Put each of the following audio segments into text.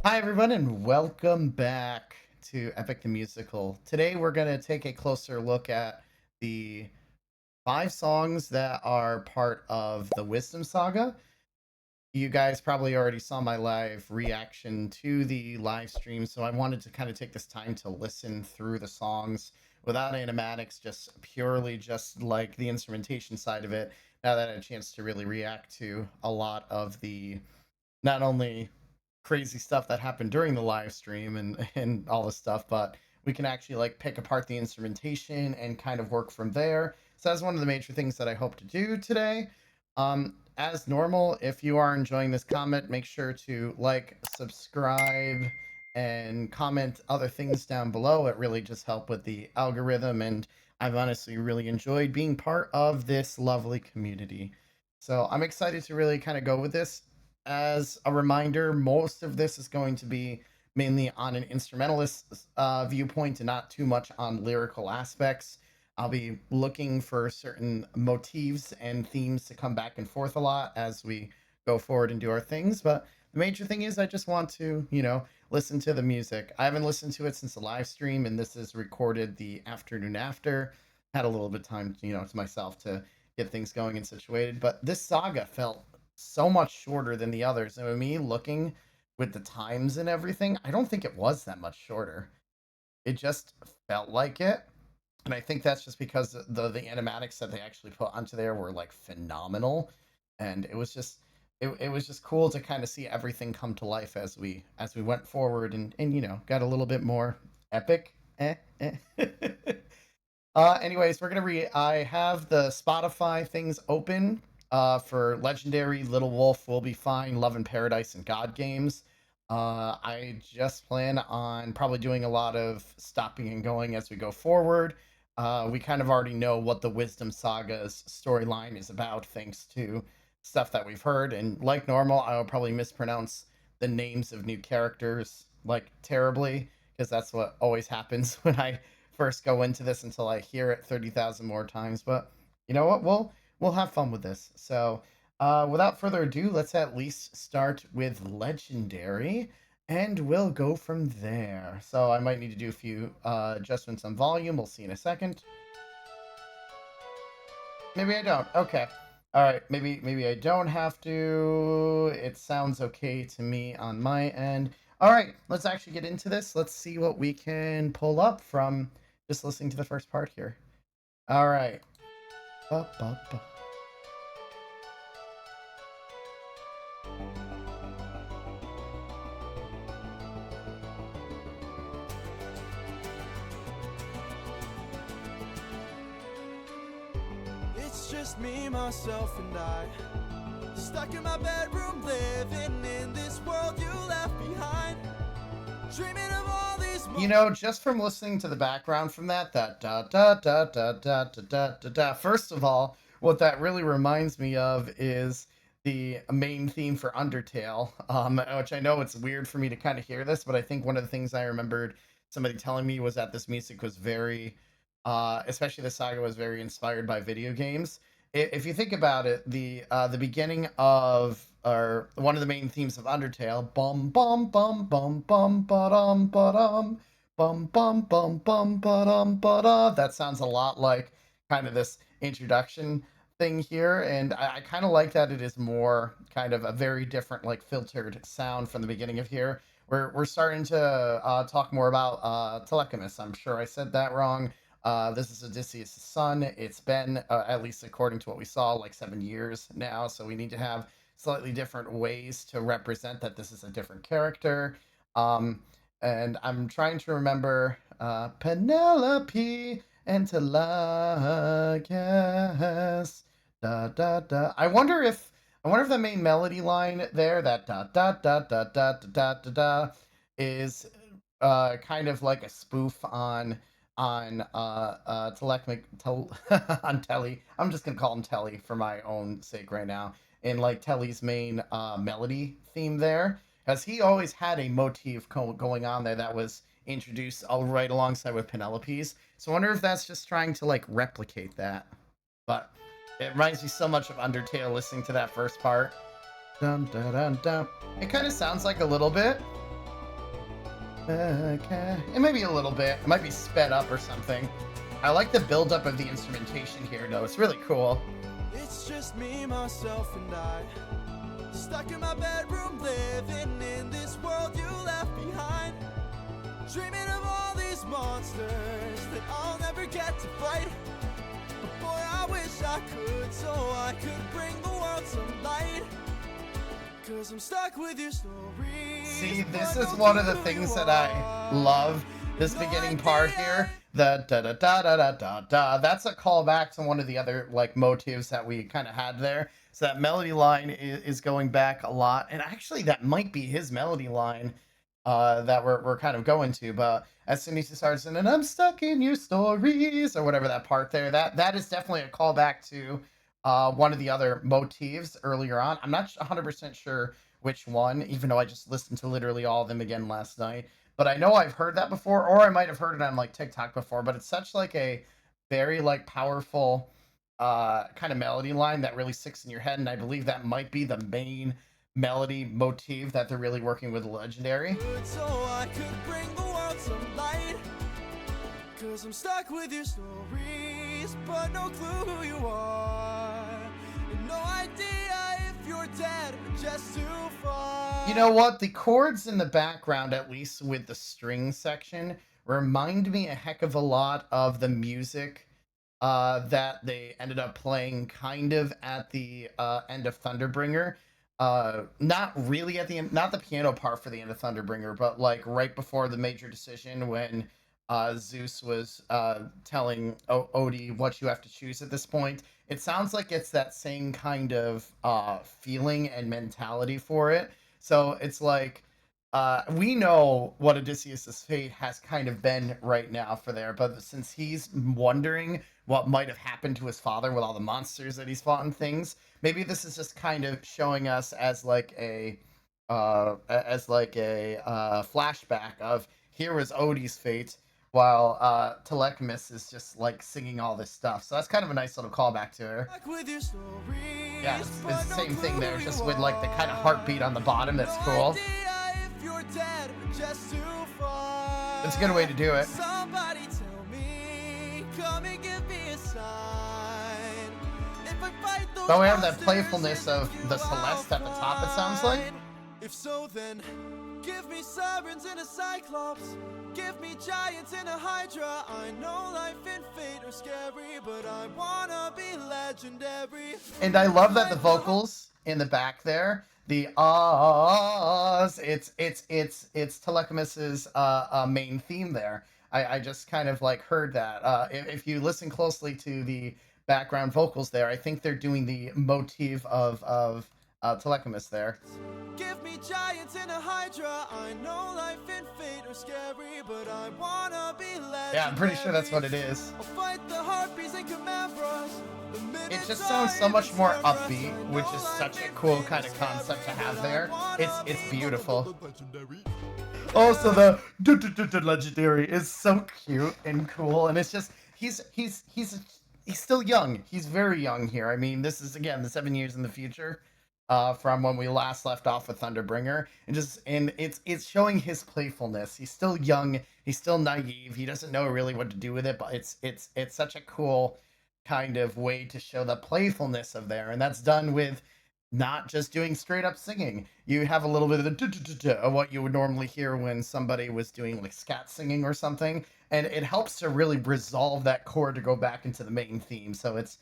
Hi, everyone, and welcome back to Epic the Musical. Today, we're going to take a closer look at the 5 songs that are part of the Wisdom Saga. You guys probably already saw my live reaction to the live stream, so I wanted to kind of take this time to listen through the songs without animatics, just purely just like the instrumentation side of it. Now that I had a chance to really react to a lot of the not only crazy stuff that happened during the live stream and all this stuff, but we can actually like pick apart the instrumentation and kind of work from there. So that's one of the major things that I hope to do today. As normal, if you are enjoying this comment, make sure to like, subscribe, and comment other things down below. It really just helps with the algorithm, and I've honestly really enjoyed being part of this lovely community. So I'm excited to really kind of go with this. As a reminder, most of this is going to be mainly on an instrumentalist viewpoint and not too much on lyrical aspects. I'll be looking for certain motifs and themes to come back and forth a lot as we go forward and do our things. But the major thing is I just want to, listen to the music. I haven't listened to it since the live stream, and this is recorded the afternoon after. Had a little bit of time, to myself to get things going and situated. But this saga felt so much shorter than the others. And with me looking with the times and everything, I don't think it was that much shorter. It just felt like it. And I think that's just because the animatics that they actually put onto there were like phenomenal. And it was just cool to kind of see everything come to life as we went forward and got a little bit more epic. Anyways, we're gonna read. I have the Spotify things open for Legendary, Little Wolf, Will Be Fine, Love in Paradise, and God Games. I just plan on probably doing a lot of stopping and going as we go forward. We kind of already know what the Wisdom Saga's storyline is about, thanks to stuff that we've heard. And like normal, I'll probably mispronounce the names of new characters like terribly, because that's what always happens when I first go into this until I hear it 30,000 more times. But you know what? We'll have fun with this. So, without further ado, let's at least start with Legendary, and we'll go from there. So I might need to do a few adjustments on volume. We'll see in a second. Maybe I don't. Okay. All right. Maybe I don't have to. It sounds okay to me on my end. All right. Let's actually get into this. Let's see what we can pull up from just listening to the first part here. All right. Ba, ba, ba. It's just me, myself, and I, stuck in my bedroom, living in this world you left behind, dreaming of all these Just from listening to the background from that da da da da da da da da da. First of all, what that really reminds me of is the main theme for Undertale, which I know it's weird for me to kind of hear this, but I think one of the things I remembered somebody telling me was that this music was very, especially the saga was very inspired by video games. If you think about it, the beginning of or one of the main themes of Undertale, bum bum bum bum bum ba-dum ba-dum bum bum bum bum ba-dum ba-da. That sounds a lot like kind of this introduction thing here, and I kind of like that it is more kind of a very different like filtered sound from the beginning of here. We're starting to talk more about Telechimus. I'm sure I said that wrong. This is Odysseus' son. It's been, at least according to what we saw, like 7 years now. So we need to have slightly different ways to represent that this is a different character. Um, and I'm trying to remember Penelope and Telemachus. Da da da. I wonder if the main melody line there, that da da da da da da da da, is kind of like a spoof on on Telly. I'm just gonna call him Telly for my own sake right now. In like Telly's main melody theme there, because he always had a motif going on there that was introduced all right alongside with Penelope's. So I wonder if that's just trying to like replicate that. But it reminds me so much of Undertale listening to that first part. Dun dun dun dun. It kind of sounds like a little bit. Okay. It might be a little bit. It might be sped up or something. I like the buildup of the instrumentation here, though. It's really cool. It's just me, myself, and I. Stuck in my bedroom, living in this world you left behind. Dreaming of all these monsters that I'll never get to fight. But boy, I wish I could, so I could bring the world some light. Cause I'm stuck with your stories. See, this is one of the things that I love. This beginning part here, the da da da da da da da. That's a callback to one of the other like motifs that we kind of had there. So that melody line is going back a lot, and actually that might be his melody line that we're kind of going to. But as soon as he starts and I'm stuck in your stories or whatever that part there, that is definitely a callback to one of the other motifs earlier on. I'm not 100% sure which one, even though I just listened to literally all of them again last night. But I know I've heard that before, or I might have heard it on like TikTok before. But it's such like a very like powerful kind of melody line that really sticks in your head, and I believe that might be the main melody motif that they're really working with Legendary. So I could bring the world some light. Cause I'm stuck with your stories, but no clue who you are. And no idea if you're dead or just too far. You know what? The chords in the background, at least with the string section, remind me a heck of a lot of the music that they ended up playing kind of at the end of Thunderbringer. Not really at the end, not the piano part for the end of Thunderbringer, but like right before the major decision when Zeus was telling Odie what you have to choose at this point. It sounds like it's that same kind of feeling and mentality for it. So it's like we know what Odysseus's fate has kind of been right now for there, but since he's wondering what might have happened to his father with all the monsters that he's fought and things, maybe this is just kind of showing us as like a flashback of here was Odie's fate while Telechimus is just like singing all this stuff. So that's kind of a nice little callback to her. Yeah, it's the same thing there, just with like the kind of heartbeat on the bottom. That's cool. It's a good way to do it. Somebody tell me, come and give me a sign. If I fight those But we have that playfulness of the Celeste at the top, it sounds like. If so, then give me sirens and a cyclops. Give me giants and a hydra. I know life and fate are scary, but I wanna be legendary. And I love that the vocals in the back there, the ahs, it's Telechimus's main theme there. I just kind of like heard that. If you listen closely to the background vocals there, I think they're doing the motif of Telechimus there. Give me giants and a hydra. I know life and fate are scary, but I wanna be legendary. Yeah, I'm pretty sure that's what it is. I'll fight the harpies and chimera's. It just sounds so much more upbeat, which is such a cool kind of concept to have there. It's beautiful. Also, the legendary is so cute and cool, and it's just he's still young. He's very young here. I mean, this is again the 7 years in the future. From when we last left off with Thunderbringer, and it's showing his playfulness. He's still young, he's still naive, he doesn't know really what to do with it, but it's such a cool kind of way to show the playfulness of there, and that's done with not just doing straight up singing. You have a little bit of the of what you would normally hear when somebody was doing like scat singing or something, and it helps to really resolve that chord to go back into the main theme. So it's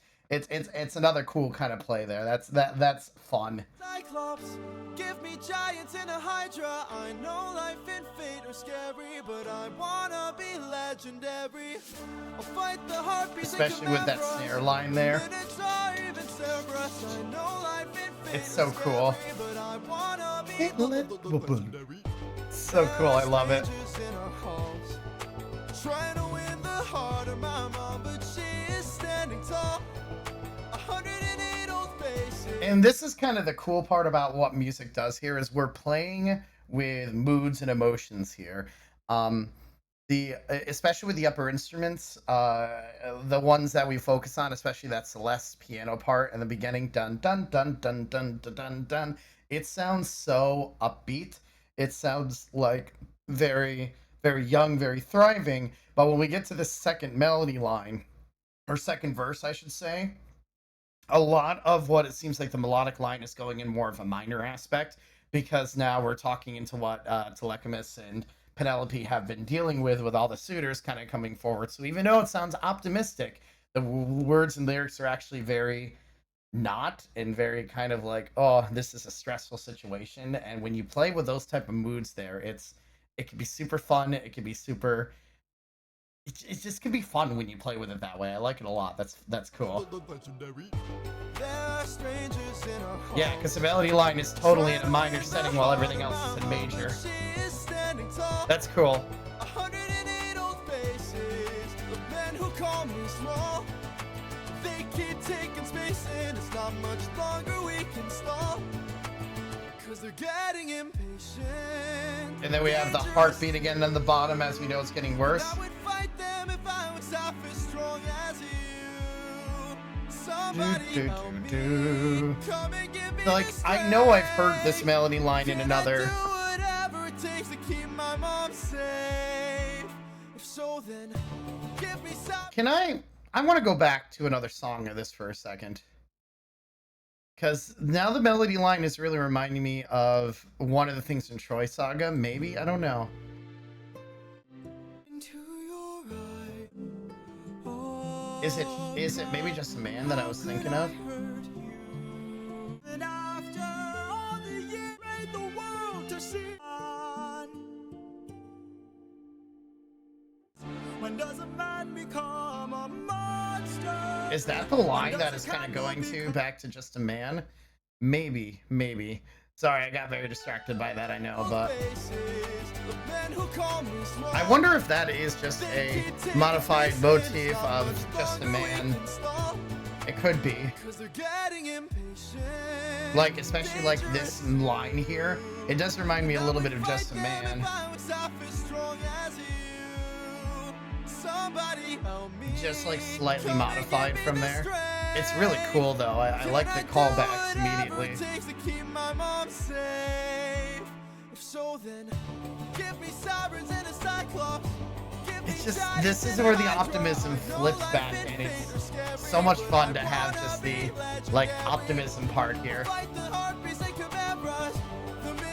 another cool kind of play there. That's fun. Cyclops, give me giants and a hydra. I know life and fate are scary, but I wanna be legendary. I'll fight the harpies, especially with that snare line there. It's so cool. So cool, I love it. Trying to win the heart of my mom, but she is standing tall. 108 old faces. And this is kind of the cool part about what music does here is we're playing with moods and emotions here. Especially with the upper instruments, the ones that we focus on, especially that Celeste piano part in the beginning, dun dun dun dun dun dun dun dun. It sounds so upbeat. It sounds like very, very young, very thriving. But when we get to the second melody line, or second verse, I should say, a lot of what it seems like the melodic line is going in more of a minor aspect, because now we're talking into what Telechimus and Penelope have been dealing with all the suitors kind of coming forward. So even though it sounds optimistic, the words and lyrics are actually very not, and very kind of like, oh, this is a stressful situation. And when you play with those type of moods there, it can be super fun. It can be super, it just can be fun when you play with it that way. I like it a lot. That's cool. Yeah, because the melody line is totally in a minor setting while everything else is in major. That's cool. 108 old faces of men who call me small. They keep taking space and it's not much longer we can stall. Cause they're getting impatient. And then we have the heartbeat again on the bottom, as we know it's getting worse. I would fight them if I was half as strong as you. Somebody help me. Come and give me So, like, the I know I've heard this melody line in another. do whatever it takes to keep my mom safe. If so, then give me some. Can I want to go back to another song of this for a second. Because now the melody line is really reminding me of one of the things in Troy Saga, maybe? I don't know. Into your eye. Is it maybe just a man that I was thinking of? Hurt you. And after all the years, made the world to see on. When does a man become a monster? Is that the line that is kind of going to back to just a man? Maybe. Sorry, I got very distracted by that, I know, but I wonder if that is just a modified motif of just a man. It could be. Like, especially like this line here. It does remind me a little bit of just a man. Just like slightly modified from there. It's really cool though. I like the callbacks immediately. It's just, this is where the optimism flips back, and it's so much fun to have just the like optimism part here.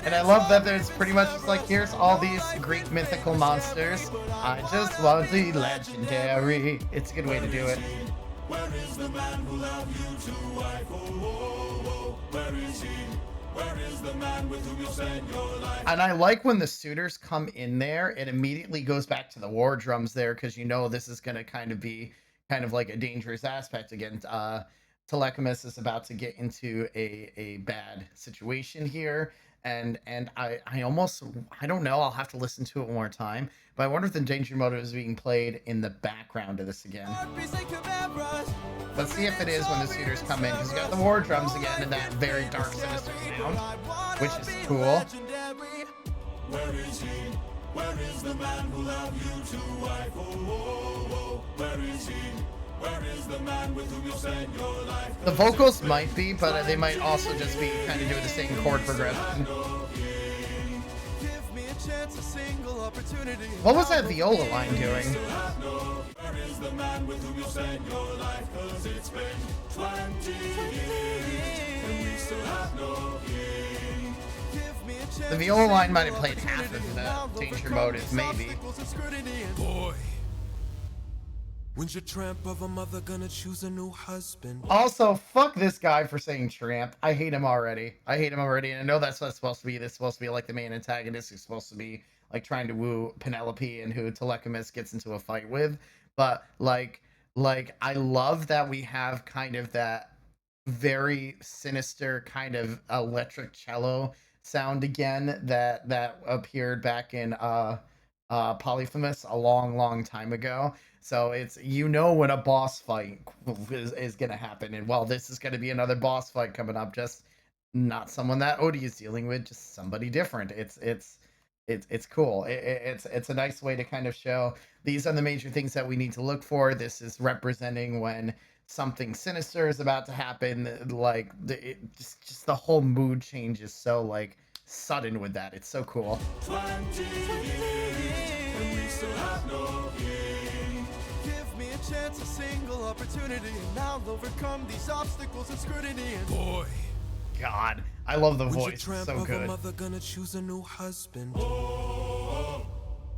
And I love that there's pretty much just like, here's all these Greek mythical monsters. I just want the legendary. It's a good way to do it. Where is the man who loved you to wife? Oh, where is he? Where is the man with whom you spent your life? And I like when the suitors come in there, it immediately goes back to the war drums there, because you know this is going to kind of be kind of like a dangerous aspect again. Telechimus is about to get into a bad situation here. And I almost, I don't know, I'll have to listen to it one more time, but I wonder if the danger mode is being played in the background of this again. Let's see if it is when the suitors come in, because you got the war drums again and that very dark, sinister sound, which is cool. Where is he? Where is the man who loved you to wife? Oh, where is he? Where is the man with whom you spent your life? The vocals might be, but they might also just be kind of doing the same chord progression. What was that viola line doing? Where is the man with whom you spent your life? 'Cause it's been 20 years and we still have no king. The viola line might have played half of the danger mode, if maybe. Boy, when's your tramp of a mother gonna choose a new husband? Also, fuck this guy for saying tramp. I hate him already. And I know that's what it's supposed to be. This is supposed to be like the main antagonist who's supposed to be like trying to woo Penelope and who Telechimus gets into a fight with. But like I love that we have kind of that very sinister kind of electric cello sound again that appeared back in Polyphemus a long time ago. So it's, you know, when a boss fight is gonna happen, and well, this is gonna be another boss fight coming up, just not someone that Odie is dealing with, just somebody different. It's cool. It's a nice way to kind of show these are the major things that we need to look for. This is representing when something sinister is about to happen. Like just the whole mood change is so like sudden with that. It's so cool. 20 years, and we still have no king. Give me a chance, a single opportunity, and I'll overcome these obstacles and scrutiny. And boy, God, I love the when's your voice. tramp So of a good. mother gonna choose a new husband?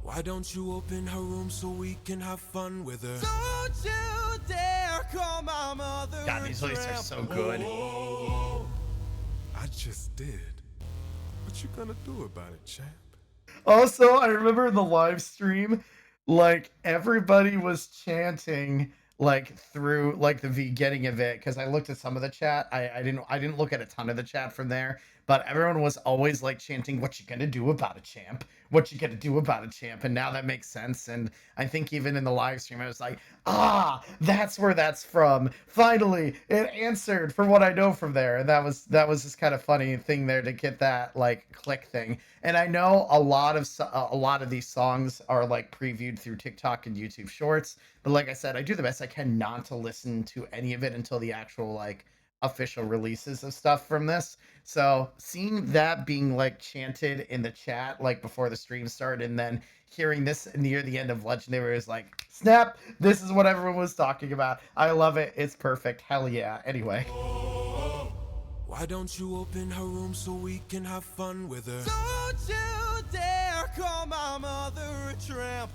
Why don't you open her room so we can have fun with her? Don't you dare call my mother God, these voices are so good. I just did. What you gonna do about it, champ? Also, I remember in the live stream, like everybody was chanting like through like the beginning of it because I looked at some of the chat. I didn't look at a ton of the chat from there, but everyone was always like chanting, "What you gonna do about it, champ? What you gonna do about it, champ?" And now that makes sense. And I think even in the live stream, I was like, "Ah, that's where that's from. Finally, it answered for what I know from there." And that was just kind of funny thing there to get that like click thing. And I know a lot of these songs are like previewed through TikTok and YouTube Shorts, but like I said, I do the best I can not to listen to any of it until the actual like official releases of stuff from this. So seeing that being like chanted in the chat like before the stream started, and then hearing this near the end of Legendary was like, snap! This is what everyone was talking about. I love it. It's perfect. Hell yeah. Anyway. Why don't you open her room so we can have fun with her? Don't you dare call my mother a tramp.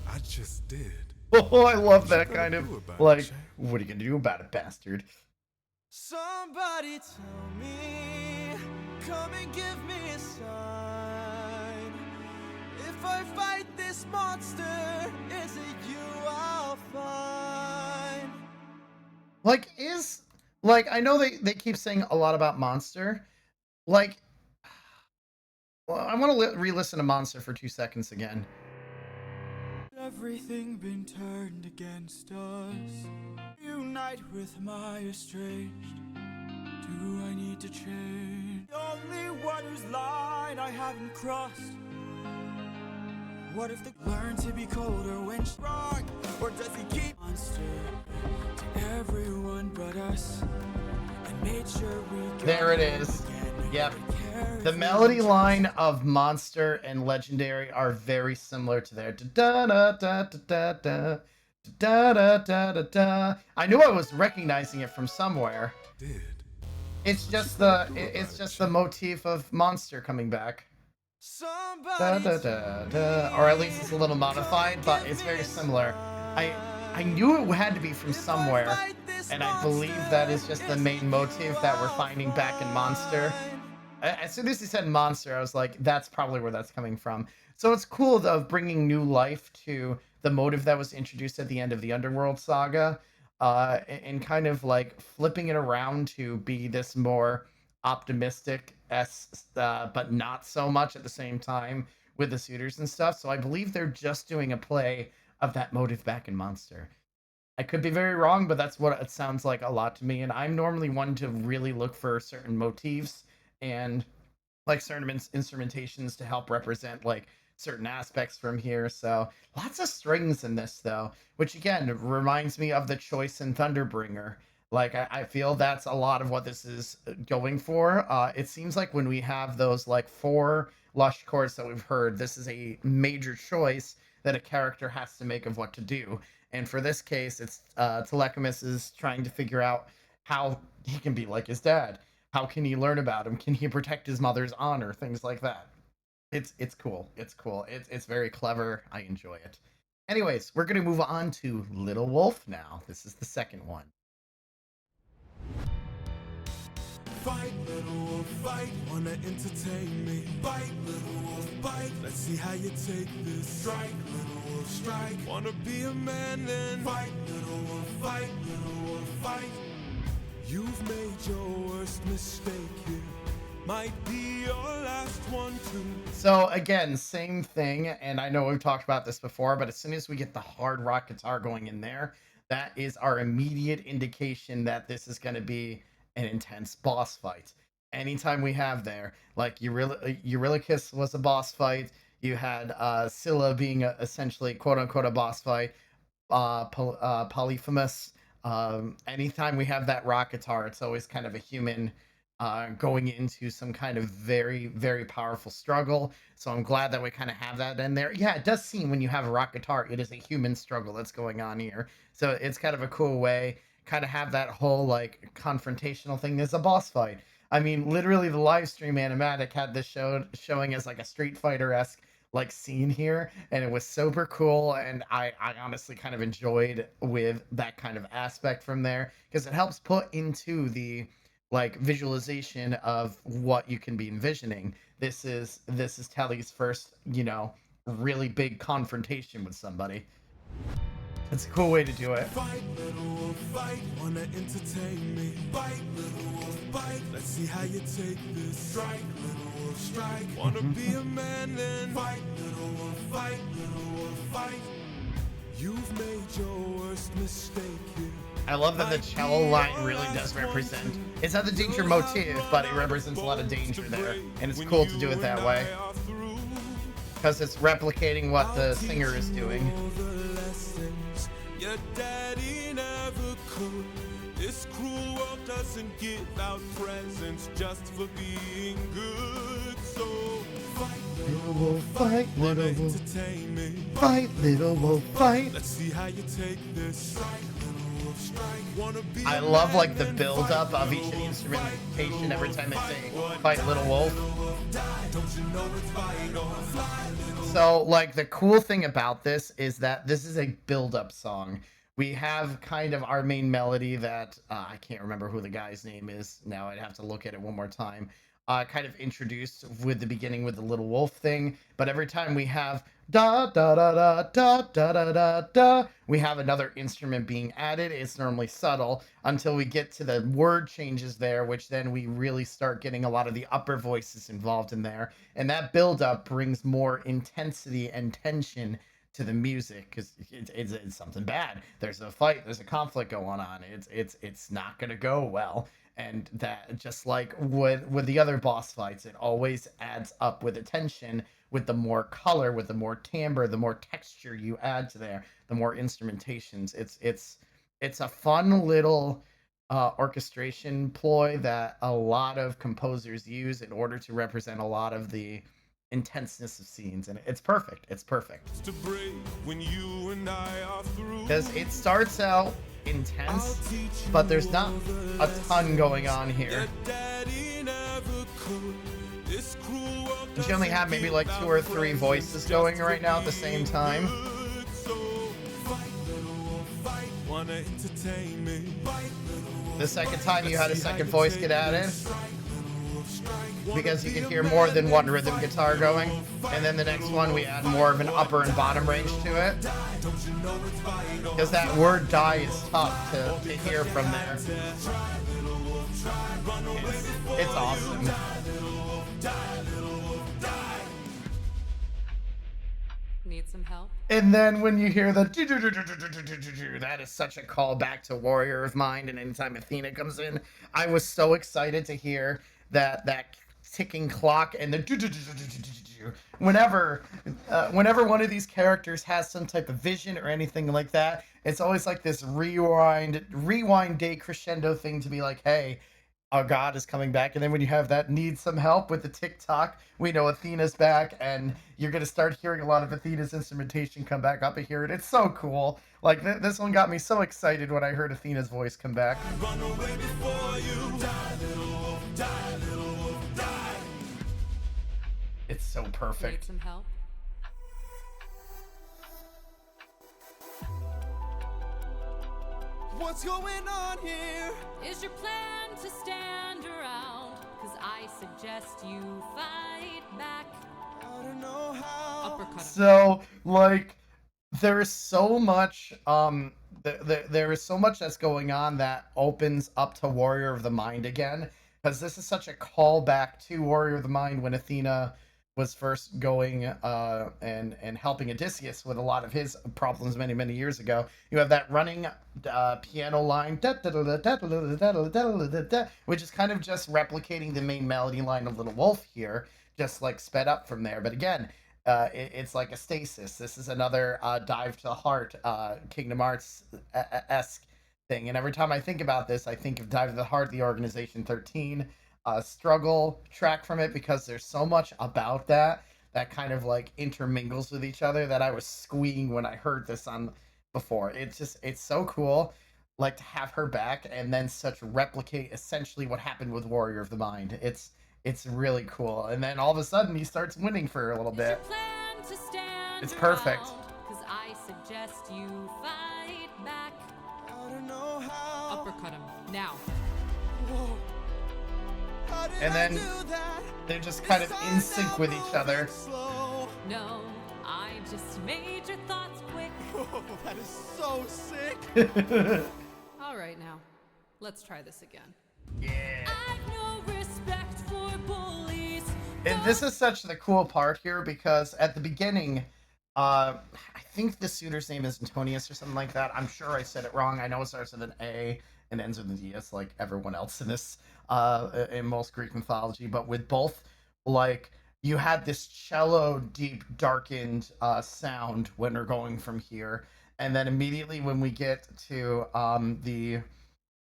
I just did. Oh, I love that you kind gonna of do about it, like, champ? what are you gonna do about it, bastard? Somebody tell me, come and give me a sign. If I fight this monster, is it you I'll find? Like I know they keep saying a lot about Monster. Like, well, I want to re-listen to Monster for 2 seconds again. Everything been turned against us. Unite with my estranged. Do I need to change? The only one whose line I haven't crossed. What if they learn to be colder when strong? Or does he keep monster to everyone but us? And made sure we There it is. Yep. The melody line of Monster and Legendary are very similar to their da da da da da da da da da da da. I knew I was recognizing it from somewhere. It's just the motif of Monster coming back. Da, da, da, da. Or at least it's a little modified, but it's very similar. I knew it had to be from somewhere, and I believe that is just the main motif that we're finding back in Monster. As soon as he said Monster, I was like, that's probably where that's coming from. So it's cool though, of bringing new life to the motive that was introduced at the end of the Underworld saga, and kind of like flipping it around to be this more optimistic but not so much at the same time with the suitors and stuff. So I believe they're just doing a play of that motive back in Monster. I could be very wrong, but that's what it sounds like a lot to me. And I'm normally one to really look for certain motifs and like certain instrumentations to help represent like certain aspects from here. So lots of strings in this though, which again reminds me of the choice in Thunderbringer. Like I feel that's a lot of what this is going for. It seems like when we have those like 4 lush chords that we've heard, this is a major choice that a character has to make of what to do. And for this case, it's Telechimus is trying to figure out how he can be like his dad. How can he learn about him? Can he protect his mother's honor? Things like that. It's cool. It's cool. It's very clever. I enjoy it. Anyways, we're gonna move on to Little Wolf now. This is the second one. Fight, little wolf, fight, wanna entertain me. Bite, little wolf, bite, let's see how you take this. Strike, little wolf, strike, wanna be a man then. Fight, little wolf, fight, little wolf, fight. You've made your worst mistake here. Might be your last one too. So again, same thing, and I know we've talked about this before, but as soon as we get the hard rock guitar going in there, that is our immediate indication that this is going to be an intense boss fight. Anytime we have there, like Eurylochus was a boss fight, you had Scylla being essentially quote unquote a boss fight, Polyphemus. Anytime we have that rock guitar, it's always kind of a human going into some kind of very, very powerful struggle. So I'm glad that we kind of have that in there. Yeah, it does seem when you have a rock guitar, it is a human struggle that's going on here. So it's kind of a cool way, kind of have that whole like confrontational thing. There's a boss fight. I mean, literally, the live stream animatic had this showing as like a Street Fighter esque like scene here, and it was super cool. And I honestly kind of enjoyed with that kind of aspect from there because it helps put into the like visualization of what you can be envisioning. This is Telly's first, really big confrontation with somebody. It's a cool way to do it. Fight, little wolf, fight, wanna entertain me. Fight, little wolf, fight, let's see how you take this. Strike, little wolf, strike, wanna be a man then. Fight, little wolf, fight, little wolf, fight. You've made your worst mistake here. I love that the cello line really does represent. It's not the danger motif, but it represents a lot of danger there, and it's cool to do it that way because it's replicating what the singer is doing. Your daddy never could. This cruel world doesn't give out presents just for being good. So fight, Little wolf, fight, wanna little wolf, entertain me. fight, little wolf, fight. Let's see how you take this. Strike, little wolf, strike. Wanna be I a love man like the then build fight, up of each little wolf, instrumentation every time they say fight, fight little wolf. don't you know it's fight or fly, little So like the cool thing about this is that this is a build up song. We have kind of our main melody that I can't remember who the guy's name is now. I'd have to look at it one more time. Kind of introduced with the beginning with the little wolf thing, but every time we have da da da da da da da da da, we have another instrument being added. It's normally subtle until we get to the word changes there, which then we really start getting a lot of the upper voices involved in there, and that build up brings more intensity and tension to the music because it's something bad. There's a fight, there's a conflict going on. It's not gonna go well, and that just like with the other boss fights, it always adds up with attention. With the more color, with the more timbre, the more texture you add to there, the more instrumentations. It's a fun little orchestration ploy that a lot of composers use in order to represent a lot of the intenseness of scenes, and it's perfect. It's perfect to break when you and I are through. because it starts out intense, but there's not a ton going on here. You only have maybe like 2 or 3 voices going right now at the same time. The second time you had a second voice get added because you can hear more than one rhythm guitar going, and then the next one we add more of an upper and bottom range to it because that word die is tough to hear from there. It's awesome. Need some help? And then when you hear the that is such a callback to Warrior of Mind, and anytime Athena comes in, I was so excited to hear that ticking clock and the whenever one of these characters has some type of vision or anything like that, it's always like this rewind decrescendo thing to be like, hey, our god is coming back. And then when you have that need some help with the tick-tock, we know Athena's back, and you're going to start hearing a lot of Athena's instrumentation come back up here, and it's so cool. Like this one got me so excited when I heard Athena's voice come back. Run away before you die, little wolf, die, little wolf, die. It's so Need perfect. some help? What's going on here? Is your plan to stand around? Cause I suggest you fight back. I don't know how. Uppercut. So like there is so much there is so much that's going on that opens up to Warrior of the Mind again, because this is such a callback to Warrior of the Mind when Athena was first going and helping Odysseus with a lot of his problems many years ago. You have that running piano line, which is kind of just replicating the main melody line of Little Wolf here, just like sped up from there. But again, it's like a stasis. This is another dive to the heart, Kingdom Hearts esque thing. And every time I think about this, I think of Dive to the Heart, the Organization 13. struggle track from it because there's so much about that kind of like intermingles with each other that I was squeeing when I heard this on before. It's so cool, like to have her back and then such replicate essentially what happened with Warrior of the Mind. It's really cool, and then all of a sudden he starts winning for a little bit. It's perfect. Cause I suggest you fight back. I don't know how. Uppercut him now. Whoa. How did And I then do that? they're just kind of in sync with each other. Slow. No, I just made your thoughts quick. Whoa, that is so sick. All right, now, let's try this again. Yeah. I've no respect for bullies. And this is such the cool part here because at the beginning, I think the suitor's name is Antonius or something like that. I'm sure I said it wrong. I know it starts with an A and ends with an DS, like everyone else in this, in most Greek mythology. But with both, like you had this cello deep, darkened sound when we're going from here, and then immediately when we get to the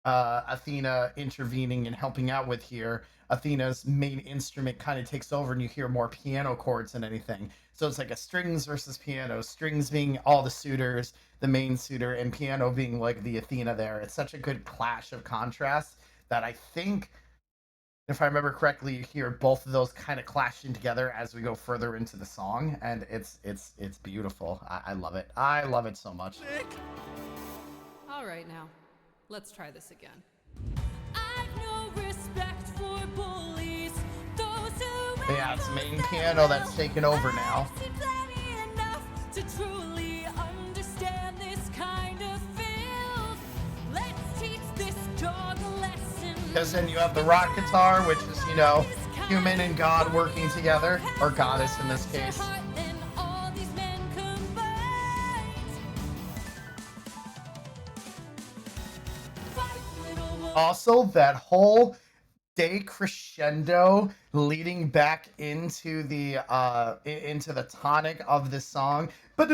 Athena intervening and helping out with here, Athena's main instrument kind of takes over and you hear more piano chords than anything. So it's like a strings versus piano, strings being all the suitors, the main suitor, and piano being like the Athena there. It's such a good clash of contrast that I think, if I remember correctly, you hear both of those kind of clashing together as we go further into the song, and it's beautiful. I love it. I love it so much. Sick. All right, now, let's try this again. I've no respect for bullies. Those who Yeah, it's main piano that's taken over now. I've seen plenty enough to truly understand this kind of filth. Let's teach this dog a lesson. Because then you have the rock guitar, which is, you know, human and God working together, or goddess in this case. Also, that whole decrescendo leading back into the tonic of this song. Boom!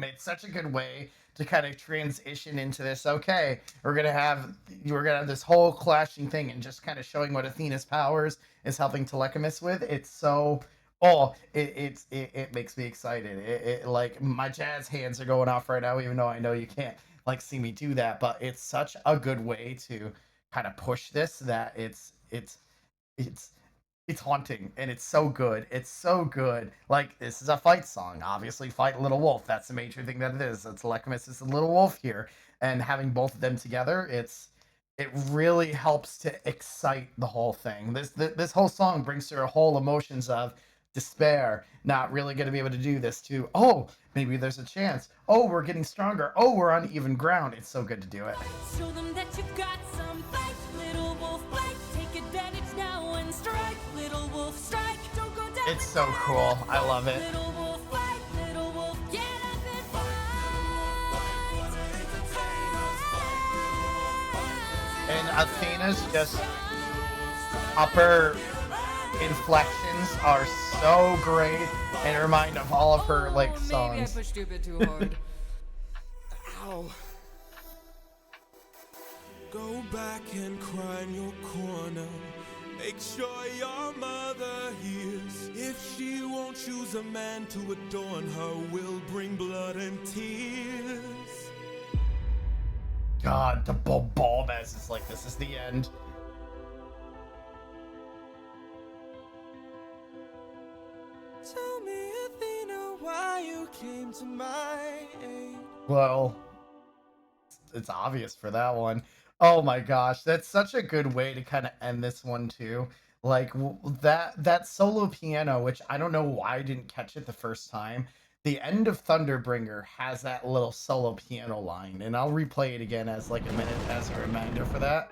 It's such a good way to kind of transition into this. Okay, we're gonna have this whole clashing thing and just kind of showing what Athena's powers is helping Telecomys with. It's so it makes me excited. It like my jazz hands are going off right now, even though I know you can't like see me do that, but it's such a good way to kind of push this that it's haunting and it's so good. It's so good. Like this is a fight song, obviously. Fight Little Wolf. That's the major thing that it is. It's Telecomys is a little wolf here, and having both of them together, it really helps to excite the whole thing. This whole song brings through a whole emotions of despair, not really going to be able to do this, to oh, maybe there's a chance, oh, we're getting stronger, oh, we're on even ground. It's so good to do it. Show them that you've got some fight, little wolf, fight. Take advantage now and strike, little wolf, strike. Don't go down. It's so cool. I love it. Little wolf, fight, little wolf, get up and fight. And Athena's just upper inflections are so great and remind of all of her like Maybe I songs. pushed you a bit too hard. Ow. Go back and cry in your corner. Make sure your mother hears. If she won't choose a man to adorn her, will bring blood and tears. God, the Bulbas is like, this is the end. Tell me, Athena, why you came to my aid. Well, it's obvious for that one. Oh my gosh, that's such a good way to kind of end this one too. Like that solo piano, which I don't know why I didn't catch it the first time. The end of Thunderbringer has that little solo piano line, and I'll replay it again as like a minute as a reminder for that.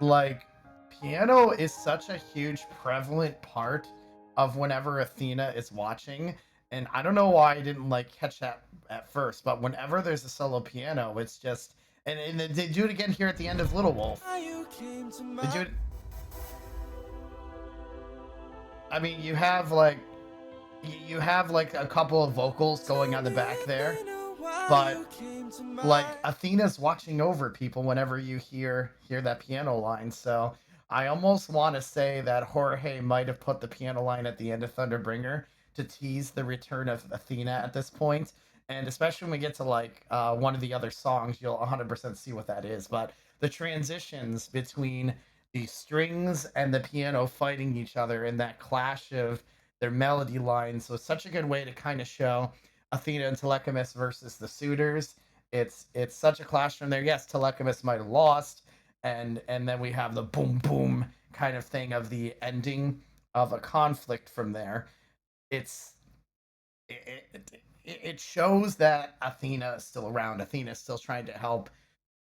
Like, piano is such a huge prevalent part of whenever Athena is watching, and I don't know why I didn't like catch that at first, but whenever there's a solo piano, it's just and they do it again here at the end of Little Wolf. Why you came to my They do it. I mean, you have like a couple of vocals going on the back there. Athena, why but like Athena's watching over people whenever you hear that piano line. So I almost want to say that Jorge might have put the piano line at the end of Thunderbringer to tease the return of Athena at this point. And especially when we get to like one of the other songs, you'll 100% see what that is. But the transitions between the strings and the piano fighting each other and that clash of their melody lines was such a good way to kind of show Athena and Telechemus versus the suitors. It's such a clash from there. Yes, Telechemus might have lost, and then we have the boom boom kind of thing of the ending of a conflict from there. It's it shows that Athena is still around. Athena is still trying to help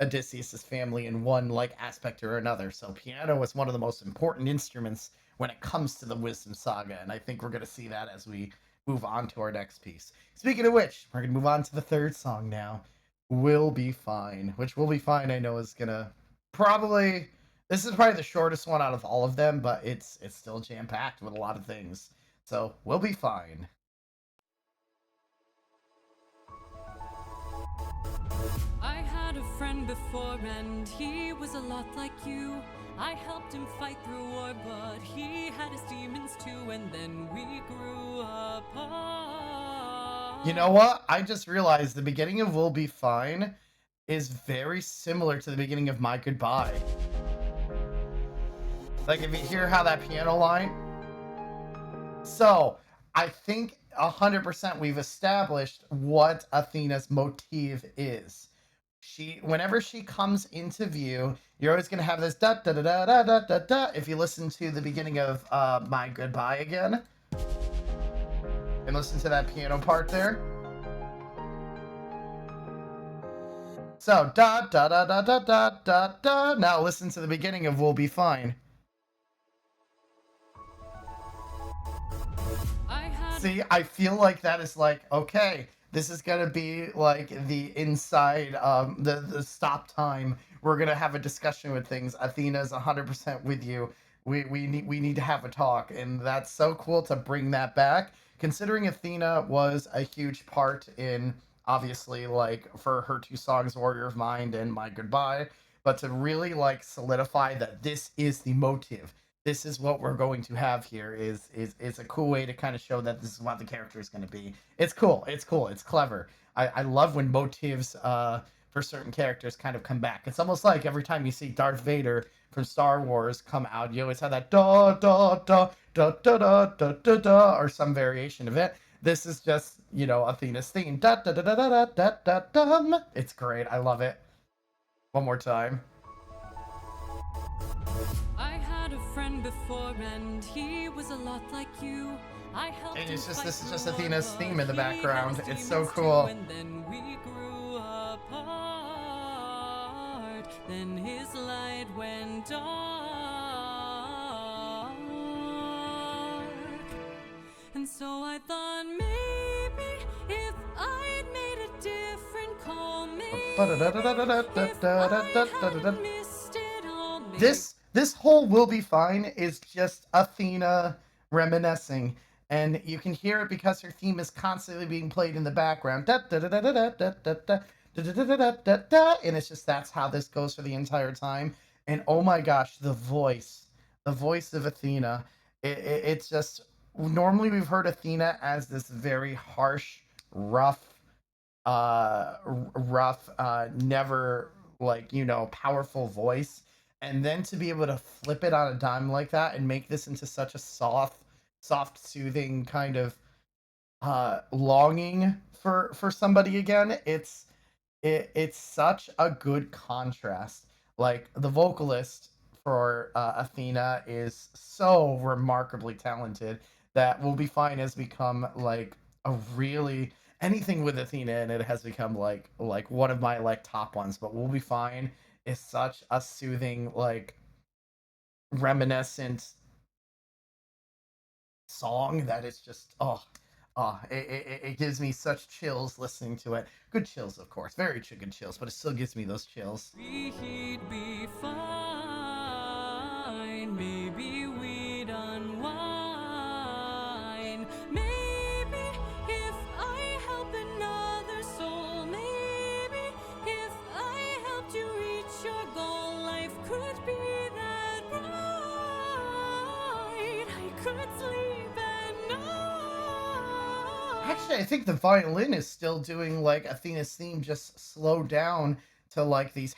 Odysseus's family in one like aspect or another. So piano is one of the most important instruments when it comes to the Wisdom Saga, and I think we're going to see that as we move on to our next piece. Speaking of which, we're going to move on to the third song now, Will Be Fine, which Will Be Fine I know is going to probably, this is probably the shortest one out of all of them, but it's still jam-packed with a lot of things. So, Will Be Fine. I had a friend before and he was a lot like you. I helped him fight through war, but he had his demons too, and then we grew apart. You know what? I just realized the beginning of Will Be Fine is very similar to the beginning of My Goodbye. Like, if you hear how that piano line... So, I think 100% we've established what Athena's motif is. Whenever she comes into view, you're always going to have this da da da da da da da da. If you listen to the beginning of My Goodbye again, and listen to that piano part there. So da da da da da da da da. Now listen to the beginning of Will Be Fine. See, I feel like that is like, okay, this is gonna be like the inside, the stop time. We're gonna have a discussion with things. Athena's 100% with you. We need to have a talk, and that's so cool to bring that back. Considering Athena was a huge part in, obviously, like for her two songs, Warrior of Mind and My Goodbye, but to really like solidify that this is the motive. This is what we're going to have here is a cool way to kind of show that this is what the character is going to be. It's cool. It's clever. I love when motives for certain characters kind of come back. It's almost like every time you see Darth Vader from Star Wars come out, you always have that da da da da da da da da da or some variation of it. This is just, you know, Athena's theme. Da da da da da da da da. It's great. I love it. One more time. Before and he was a lot like you. I helped and it's him just this is fight just through Athena's war, theme in the but he background. had his It's so demons cool. too, and then we grew apart. Then his light went dark, and so I thought maybe if I'd made a different call, maybe if I hadn't missed it all, maybe. This whole Will Be Fine is just Athena reminiscing, and you can hear it because her theme is constantly being played in the background. And it's just, that's how this goes for the entire time. And oh my gosh, the voice of Athena, it's just, normally we've heard Athena as this very harsh, rough, never, like, you know, powerful voice. And then to be able to flip it on a dime like that and make this into such a soft, soothing kind of longing for somebody again, it's such a good contrast. Like, the vocalist for Athena is so remarkably talented that Will Be Fine has become like a really, anything with Athena in it has become like one of my like top ones. But Will Be Fine is such a soothing, like, reminiscent song that it's just, it gives me such chills listening to it. Good chills, of course, very good chills, but it still gives me those chills. We'd be fine, maybe we'd unwind, maybe if I help another soul, maybe could be that right. I could sleep at night. Actually, I think the violin is still doing like Athena's theme, just slowed down to like these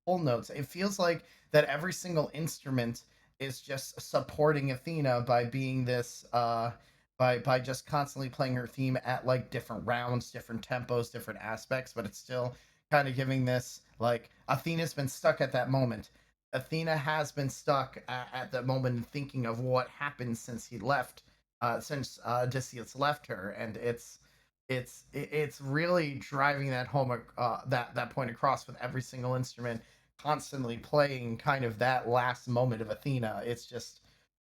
whole notes. It feels like that every single instrument is just supporting Athena by being this by just constantly playing her theme at like different rounds, different tempos, different aspects, but it's still kind of giving this like Athena's been stuck at that moment. Athena has been stuck at that moment and thinking of what happened since he left, since Odysseus left her, and it's really driving that home, that point across with every single instrument constantly playing kind of that last moment of Athena. It's just,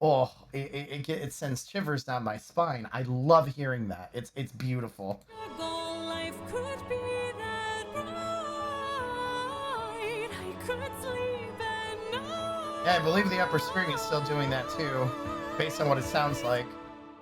oh, it sends shivers down my spine. I love hearing that. It's beautiful. Struggle life could be that right. I could sleep at night. Yeah, I believe the upper string is still doing that too, based on what it sounds like.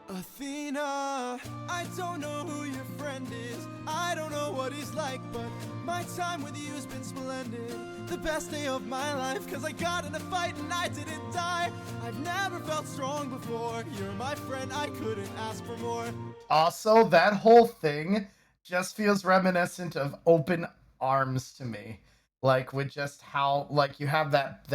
Athena, I don't know who your friend is, I don't know what he's like, but my time with you's been splendid. The best day of my life, cause I got in a fight and I didn't die. I've never felt strong before, you're my friend, I couldn't ask for more. Also, that whole thing just feels reminiscent of Open Arms to me. Like with just how like you have that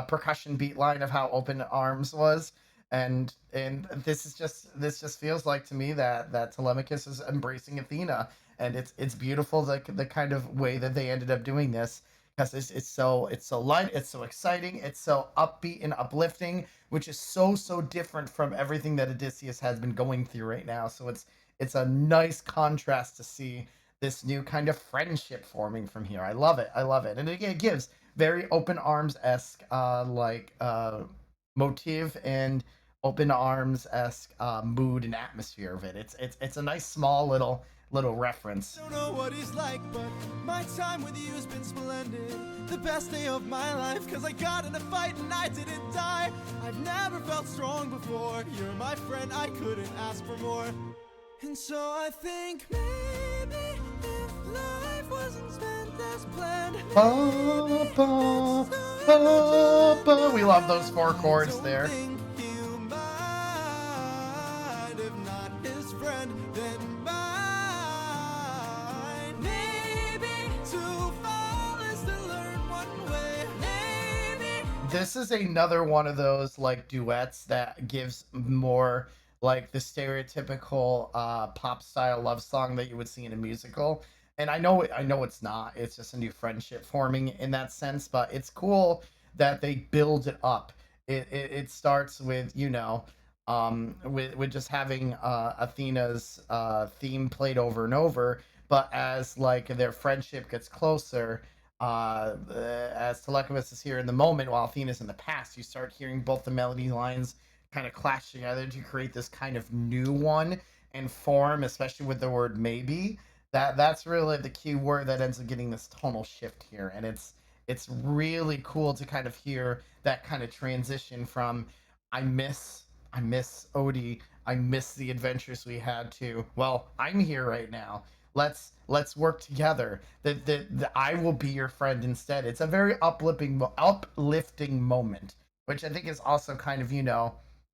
percussion beat line of how Open Arms was, and this just feels like to me that Telemachus is embracing Athena, and it's beautiful like the kind of way that they ended up doing this, because it's so light, it's so exciting, it's so upbeat and uplifting, which is so different from everything that Odysseus has been going through right now. So it's a nice contrast to see this new kind of friendship forming from here. I love it. I love it. And again, it gives very Open Arms esque motif and Open Arms esque mood and atmosphere of it. It's a nice small little reference. Don't know what he's like, but my time with you's been splendid. The best day of my life, cause I got in a fight and I didn't die. I've never felt strong before, you're my friend, I couldn't ask for more. And so I think maybe if life wasn't spent as planned, we love those four chords there. think you might, if not his friend, then mine. Maybe to fall is to learn one way. Maybe This is another one of those like duets that gives more like the stereotypical pop style love song that you would see in a musical. And I know it's not. It's just a new friendship forming in that sense, but it's cool that they build it up. It starts with, with just having Athena's theme played over and over, but as like their friendship gets closer, as Telemachus is here in the moment while Athena's in the past, you start hearing both the melody lines kind of clash together to create this kind of new one and form, especially with the word maybe. That's really the key word that ends up getting this tonal shift here, and it's really cool to kind of hear that kind of transition from I miss Odie, I miss the adventures we had, to, well, I'm here right now. Let's work together. The I will be your friend instead. It's a very uplifting moment, which I think is also kind of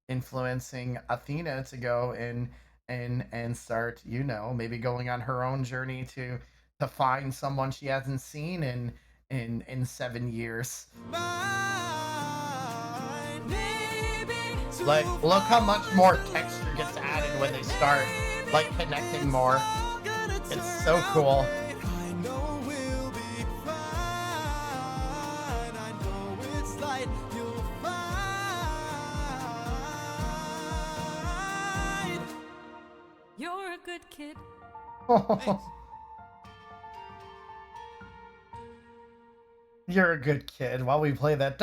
influencing Athena to go and start maybe going on her own journey to find someone she hasn't seen in 7 years. mine. Maybe to Like, look how much more texture gets added when they start like connecting more. It's so cool. I know we'll be fine. I know it's light, you'll find. You're a good kid. You're a good kid. While we play that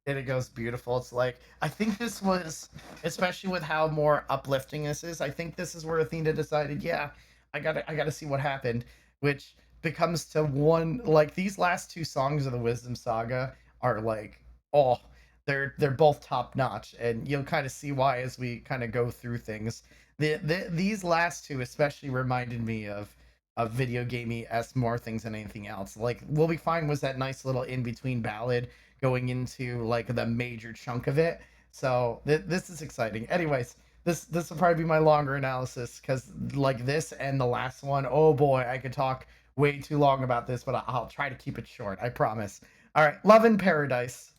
and it goes beautiful. It's like, I think this was, especially with how more uplifting this is, I think this is where Athena decided, yeah, I gotta see what happened, which becomes to one, like, these last two songs of the Wisdom Saga are like, oh, they're both top notch, and you'll kind of see why as we kind of go through things. These last two especially reminded me of a video gamey as more things than anything else. Like We'll Be Fine was that nice little in between ballad going into like the major chunk of it. So this is exciting. Anyways, this will probably be my longer analysis because like this and the last one, oh boy, I could talk way too long about this, but I'll try to keep it short. I promise. All right, Love in Paradise.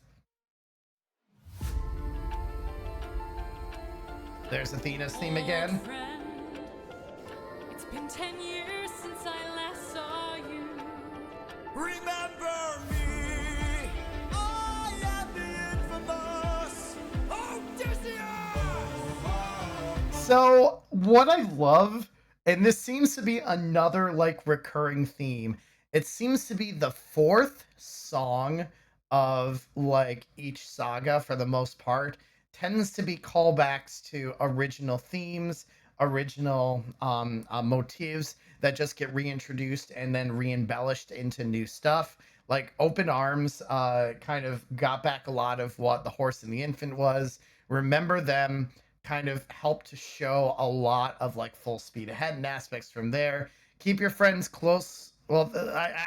There's Athena's theme again. Friend, it's been 10 years since I last saw you. Remember me, I am the infamous Odysseus! So what I love, and this seems to be another like recurring theme, it seems to be the fourth song of like each saga for the most part tends to be callbacks to original themes, original motifs that just get reintroduced and then re-embellished into new stuff. Like Open Arms kind of got back a lot of what The Horse and the Infant was. Remember Them kind of helped to show a lot of like Full Speed Ahead and aspects from there. Keep Your Friends Close. Well,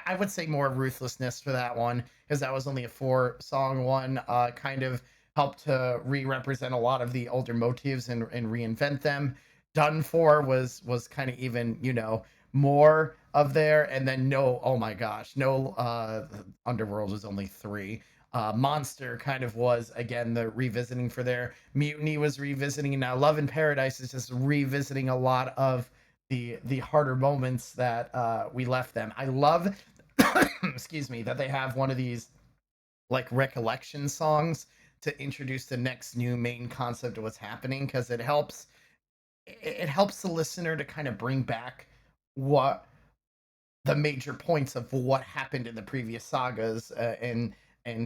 I would say more Ruthlessness for that one because that was only a 4-song one. Kind of helped to re-represent a lot of the older motifs and reinvent them. Done For was kind of even, more of there. And then No, oh my gosh, No, Underworld was only 3. Monster kind of was again the revisiting for there. Mutiny was revisiting, and now Love in Paradise is just revisiting a lot of the harder moments that we left them. I love, excuse me, that they have one of these like recollection songs to introduce the next new main concept of what's happening because it helps the listener to kind of bring back what the major points of what happened in the previous sagas and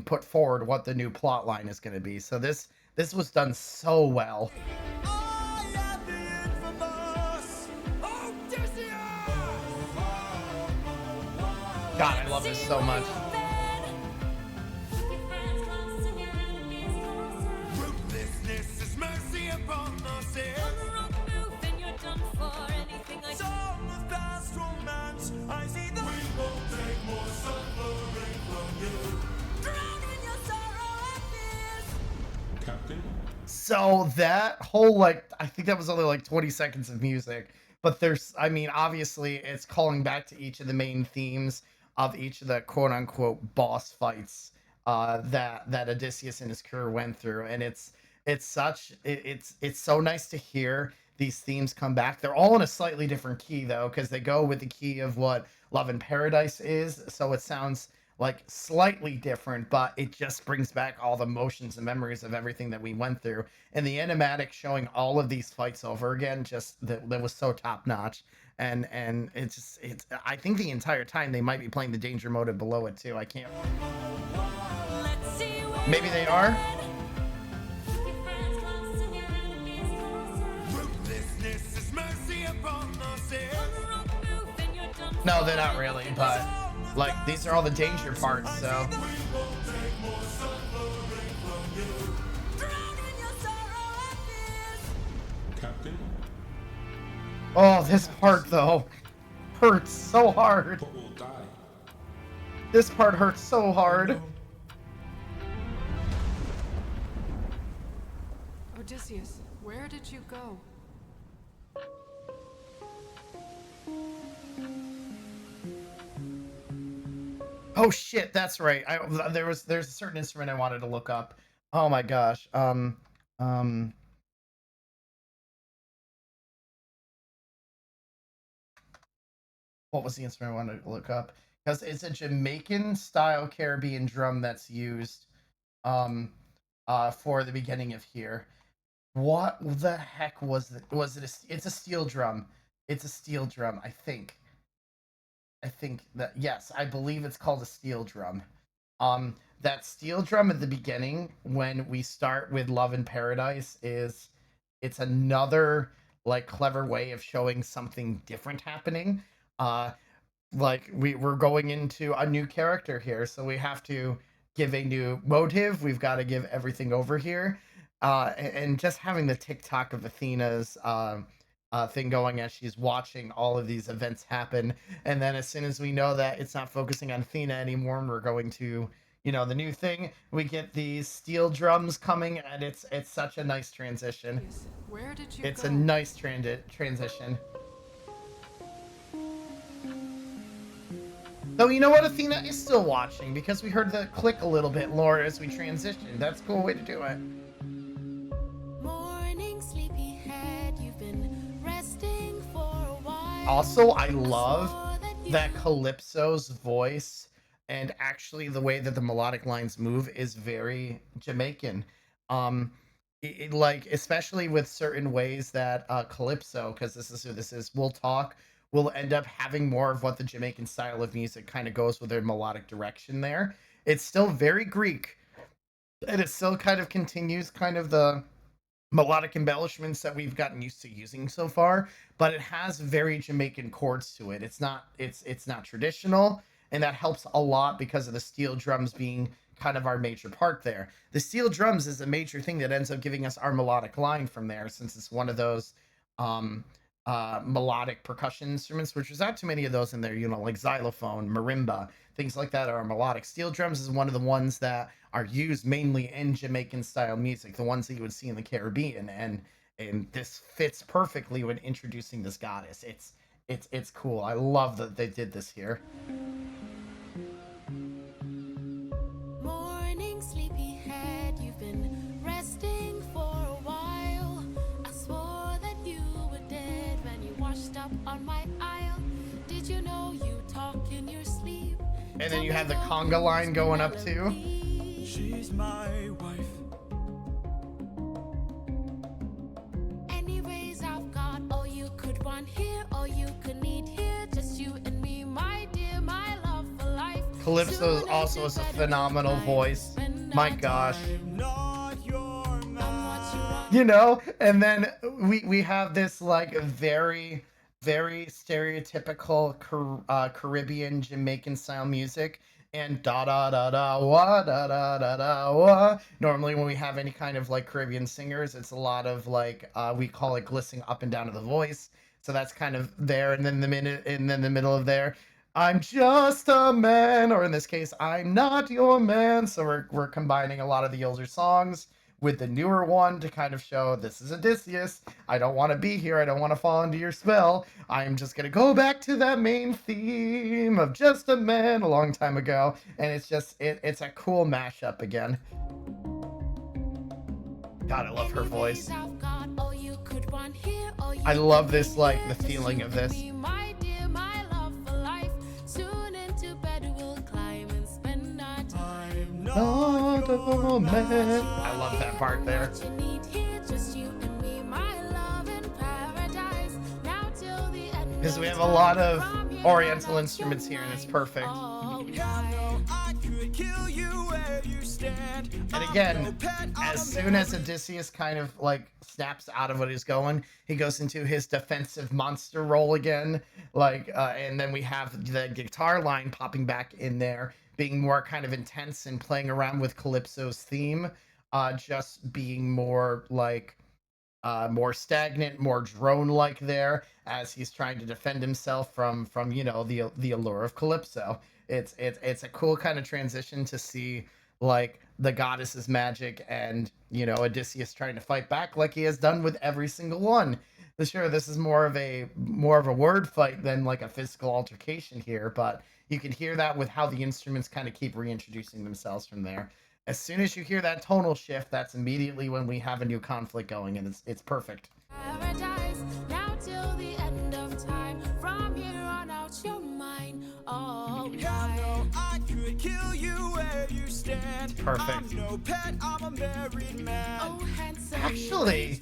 put forward what the new plot line is going to be. So this was done so well. I am the infamous Odysseus! God, I love this so much. Ruthlessness is mercy upon the sin. Song of past romance, I see the we won't take more suffering from you. Drown in your sorrow and fears. Captain? So that whole like I think that was only like 20 seconds of music, but obviously it's calling back to each of the main themes of each of the quote unquote boss fights that Odysseus and his crew went through, and it's so nice to hear these themes come back. They're all in a slightly different key though, because they go with the key of what Love in Paradise is, so it sounds like slightly different, but it just brings back all the motions and memories of everything that we went through. And the animatic showing all of these fights over again, just that was so top notch. And it's I think the entire time they might be playing the danger mode below it too. I can't. Maybe they are. Ruthlessness is mercy upon the sin. No, they're not really, but like these are all the danger parts, so. We won't take more suffering from you. Drown in your sorrow and fears. Captain? Oh, this part though hurts so hard. But we'll die. This part hurts so hard. Odysseus, where did you go? Oh shit, that's right. There's a certain instrument I wanted to look up. Oh my gosh. What was the instrument I wanted to look up? Because it's a Jamaican style Caribbean drum that's used for the beginning of here. What the heck was it? It's a steel drum. It's a steel drum, I think. Yes, I believe it's called a steel drum. That steel drum at the beginning when we start with Love in Paradise it's another like clever way of showing something different happening. Like we're going into a new character here, so we have to give a new motive. We've got to give everything over here. And just having the TikTok of Athena's thing going as she's watching all of these events happen. And then as soon as we know that it's not focusing on Athena anymore and we're going to, you know, the new thing, we get these steel drums coming, and it's such a nice transition. Where did you It's go? a nice transition. Though, you know what, Athena is still watching because we heard the click a little bit more as we transitioned. That's a cool way to do it. Morning, sleepyhead, you've been resting for a while. Also, I love that Calypso's voice and actually the way that the melodic lines move is very Jamaican. Like, especially with certain ways that Calypso, because this is who this is, will end up having more of what the Jamaican style of music kind of goes with their melodic direction there. It's still very Greek, and it still kind of continues kind of the melodic embellishments that we've gotten used to using so far, but it has very Jamaican chords to it. It's not traditional, and that helps a lot because of the steel drums being kind of our major part there. The steel drums is a major thing that ends up giving us our melodic line from there, since it's one of those um melodic percussion instruments, which there's not too many of those in there, you know, like xylophone, marimba, things like that are melodic. Steel drums is one of the ones that are used mainly in Jamaican style music, the ones that you would see in the Caribbean, and this fits perfectly when introducing this goddess. It's cool. I love that they did this here. Morning, sleepyhead, you've been resting for a while. I swore that you were dead when you washed up on my aisle. Did you know you talk in your sleep? And then you have the conga line going up too. She's my wife. Anyways, I've got all you could want here, all you could need here, just you and me, my dear, my love for life. Calypso also has a phenomenal voice. My gosh. Not your man. You know, and then we have this like very stereotypical Caribbean Jamaican style music, and da da da da wa da da da da wa. Normally when we have any kind of like Caribbean singers, it's a lot of like we call it glistening up and down of the voice, so that's kind of there. And then the middle of there, I'm just a man, or in this case, I'm not your man. So we're combining a lot of the older songs with the newer one to kind of show this is Odysseus. I don't want to be here. I don't want to fall into your spell. I'm just going to go back to that main theme of just a man a long time ago. And it's just, it's a cool mashup again. God, I love her voice. I love this, like, the feeling of this. Oh, man. I love that part there. Because we have a lot of Oriental instruments here, and it's perfect. And again, as soon as Odysseus kind of like snaps out of what he's going, he goes into his defensive monster role again. Like, and then we have the guitar line popping back in there, being more kind of intense and playing around with Calypso's theme, just being more like more stagnant, more drone-like there as he's trying to defend himself from you know the allure of Calypso. It's a cool kind of transition to see like the goddess's magic and, you know, Odysseus trying to fight back like he has done with every single one. Sure, this is more of a word fight than like a physical altercation here, but you can hear that with how the instruments kind of keep reintroducing themselves from there. As soon as you hear that tonal shift, that's immediately when we have a new conflict going, and it's perfect. Paradise, now till the end of time. From here on out, you're mine. Oh, I could kill you where you stand. Perfect. I'm no pet, I'm a married man. oh, handsome. Actually,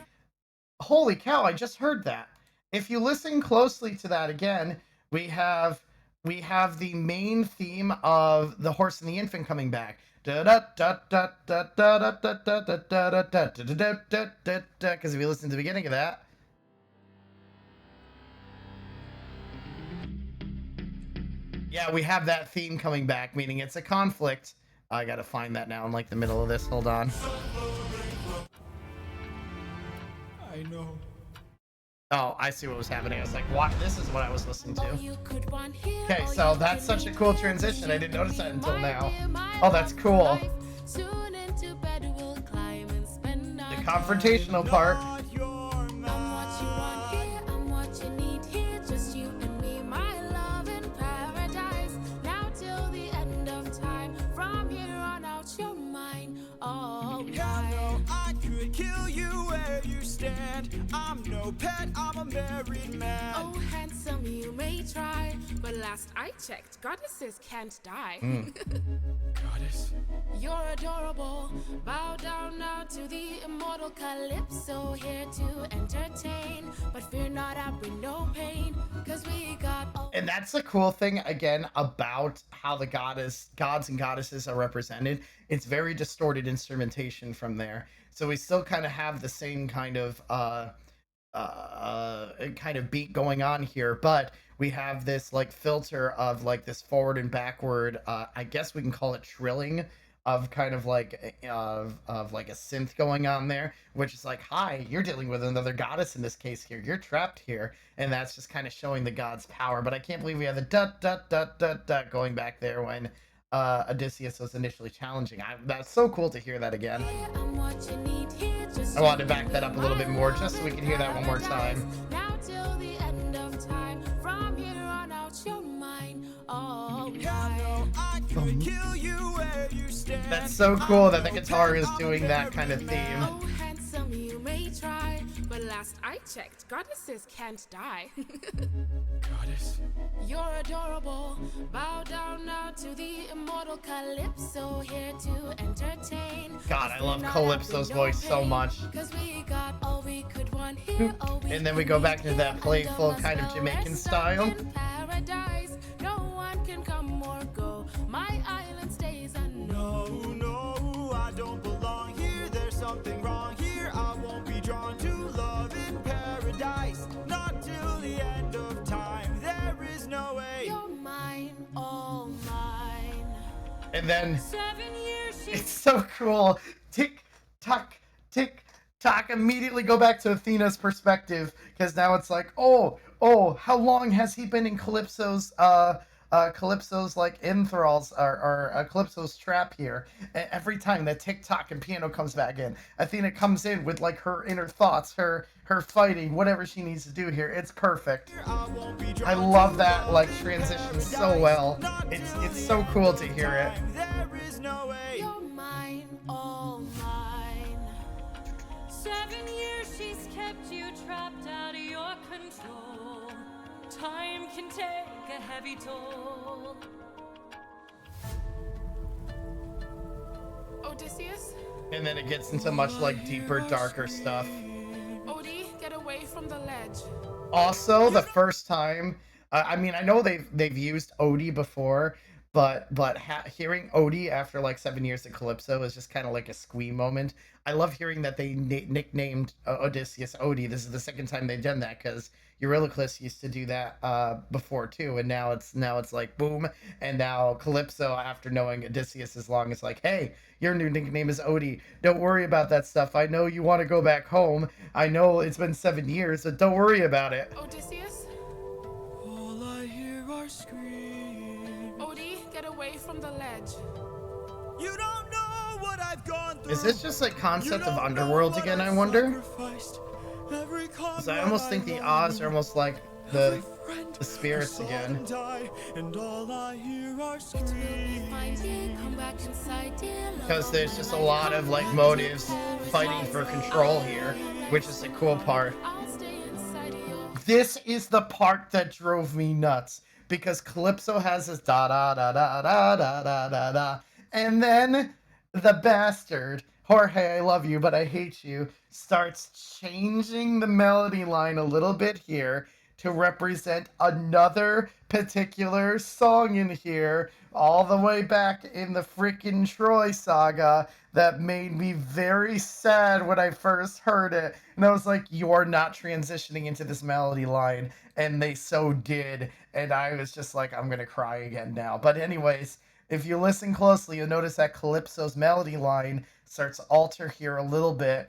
holy cow, I just heard that. If you listen closely to that again, we have the main theme of The Horse and the Infant coming back. Because if you listen to the beginning of that, yeah, we have that theme coming back, meaning it's a conflict. I gotta find that now in like the middle of this. Hold on. I know. Oh, I see what was happening. I was like, what? This is what I was listening to. Okay, Okay, so that's such a cool transition. I didn't notice that until now. Oh, that's cool. The confrontational part. Kill you where you stand. I'm no pet, I'm a married man. Oh, handsome, you may try, but last I checked, goddesses can't die. Goddess. You're adorable. Bow down now to the immortal Calypso, here to entertain. But fear not, I bring no pain, cause we got all. And that's the cool thing, again, about how the gods and goddesses are represented. It's very distorted instrumentation from there. So we still kind of have the same kind of beat going on here, but we have this like filter of like this forward and backward, I guess we can call it trilling, of kind of like of like a synth going on there, which is like, hi, you're dealing with another goddess in this case here, you're trapped here, and that's just kind of showing the god's power. But I can't believe we have the dut dut dut dut dut going back there when Odysseus was initially challenging. That's so cool to hear that again. I wanted to back that up a little bit more just so we can hear that one more time. Now till the end of time, from here on out, you're mine, all mine. Kill you where you stand. That's so cool that the guitar is doing that kind of theme. Oh, handsome, you may try, but last I checked, goddesses can't die. Goddess. You're adorable. Bow down now to the immortal Calypso, here to entertain. God, I love Calypso's voice so much. Cause we got all we could want here. And then we go back to that playful kind of Jamaican style. Paradise. No one can come or go. My island stays unknown. No, I don't belong here. There's something wrong here. I won't be drawn to love in paradise. Not till the end of time. There is no way. You're mine, all mine. And then 7 years she it's so cool. Tick tock, tick tock. Immediately go back to Athena's perspective, because now it's like, oh, how long has he been in Calypso's like enthralls or Calypso's trap here? And every time that tick tock and piano comes back in, Athena comes in with like her inner thoughts, her fighting, whatever she needs to do here. It's perfect. I love that like transition so well. It's so cool to hear it. There is no way. You're mine, all mine. 7 years she's kept you trapped out of your control. Time can take a heavy toll. Odysseus? And then it gets into much like deeper, darker stuff. Odie, get away from the ledge. Also, the first time, I mean, I know they've used Odie before, but hearing Odie after like 7 years of Calypso is just kind of like a squee moment. I love hearing that they nicknamed Odysseus Odie. This is the second time they've done that, because Eurylochus used to do that before too, and now it's like boom, and now Calypso, after knowing Odysseus as long, is like, hey, your new nickname is Odie. Don't worry about that stuff. I know you want to go back home. I know it's been 7 years, but don't worry about it. Odysseus? All I hear are screams. Odie, get away from the ledge. You don't know what I've gone through. Is this just like concept of Underworld again, I wonder? Because I almost think the Oz are almost like the spirits again. And all I hear are Because there's just a lot of like motives fighting for control here, which is the cool part. This is the part that drove me nuts, because Calypso has this da da da da da da da da da, and then the bastard, Jorge, I love you, but I hate you, starts changing the melody line a little bit here to represent another particular song in here, all the way back in the freaking Troy saga, that made me very sad when I first heard it. And I was like, you're not transitioning into this melody line. And they so did. And I was just like, I'm going to cry again now. But anyways, if you listen closely, you'll notice that Calypso's melody line starts to alter here a little bit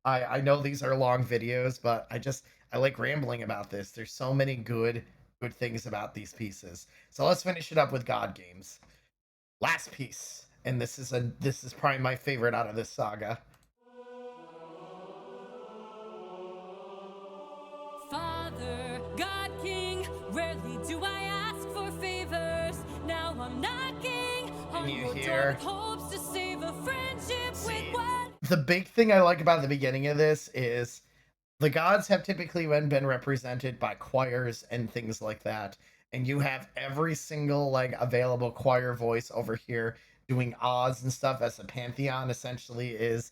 I know these are long videos, but I like rambling about this. There's so many good things about these pieces. So let's finish it up with God Games. Last piece, and this is probably my favorite out of this saga. Father, God King, rarely do I ask for favors. Now I'm knocking on you your hear- door with hopes to save a friendship with what? The big thing I like about the beginning of this is the gods have typically been represented by choirs and things like that, and you have every single like available choir voice over here doing Oz and stuff as the pantheon essentially is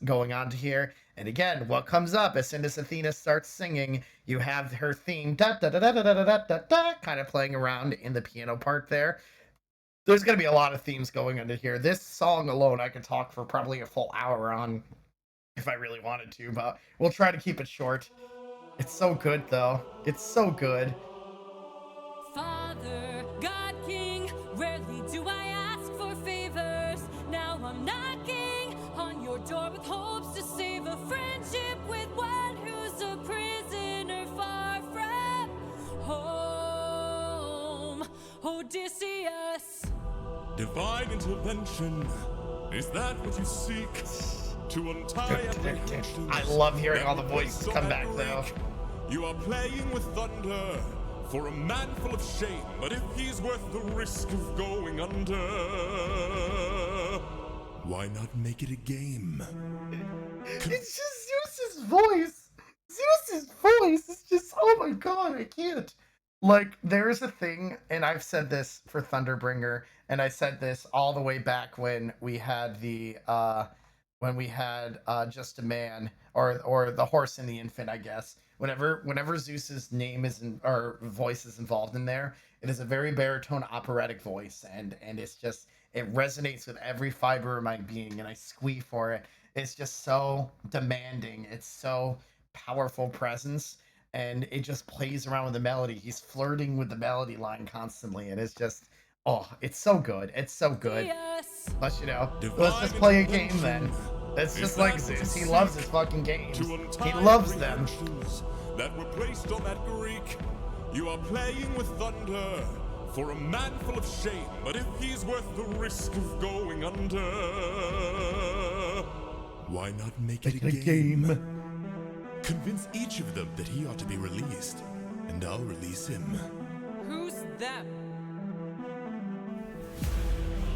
going on to here. And again, what comes up as soon as Athena starts singing, you have her theme da da da da da da da da da kind of playing around in the piano part there. There's going to be a lot of themes going into here. This song alone I could talk for probably a full hour on if I really wanted to, but we'll try to keep it short. It's so good though. It's so good. Father, God King, rarely do I ask for favors. Now I'm knocking on your door with hopes to save a friendship with one who's a prisoner far from home. Odysseus. Divine intervention. Is that what you seek? To untie apprehensions. I love hearing all the that voices place come on back that though. reek. You are playing with thunder for a man full of shame, but if he's worth the risk of going under, why not make it a game? It's just Zeus's voice. Zeus's voice is just, oh my god, I can't. Like, there's a thing, and I've said this for Thunderbringer, and I said this all the way back when we had Just a Man, or the Horse and the Infant, I guess. Whenever Zeus's name is or voice is involved in there, it is a very baritone operatic voice, and it resonates with every fiber of my being, and I squee for it. It's just so demanding. It's so powerful presence, and it just plays around with the melody. He's flirting with the melody line constantly, and it's just, oh, it's so good. It's so good. Yes. Let's let's Divine just play a game intervention. then. It's Is just that like what Zeus. you He loves seek? his fucking games. To untie He loves them. apprehensions that were placed on that Greek. You are playing with thunder for a man full of shame, but if he's worth the risk of going under, why not make it a game? Convince each of them that he ought to be released, and I'll release him. Who's them?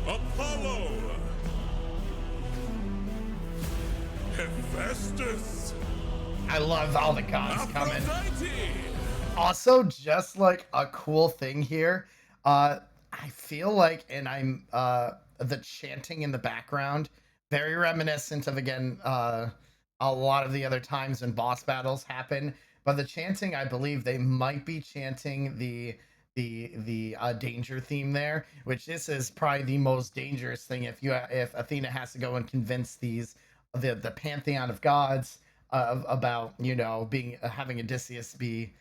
Apollo! Hephaestus! I love all the gods coming. Aphrodite! Also, just like a cool thing here, I feel like, and I'm the chanting in the background, very reminiscent of again a lot of the other times when boss battles happen. But the chanting, I believe they might be chanting the danger theme there, which this is probably the most dangerous thing if Athena has to go and convince the pantheon of gods about being having Odysseus be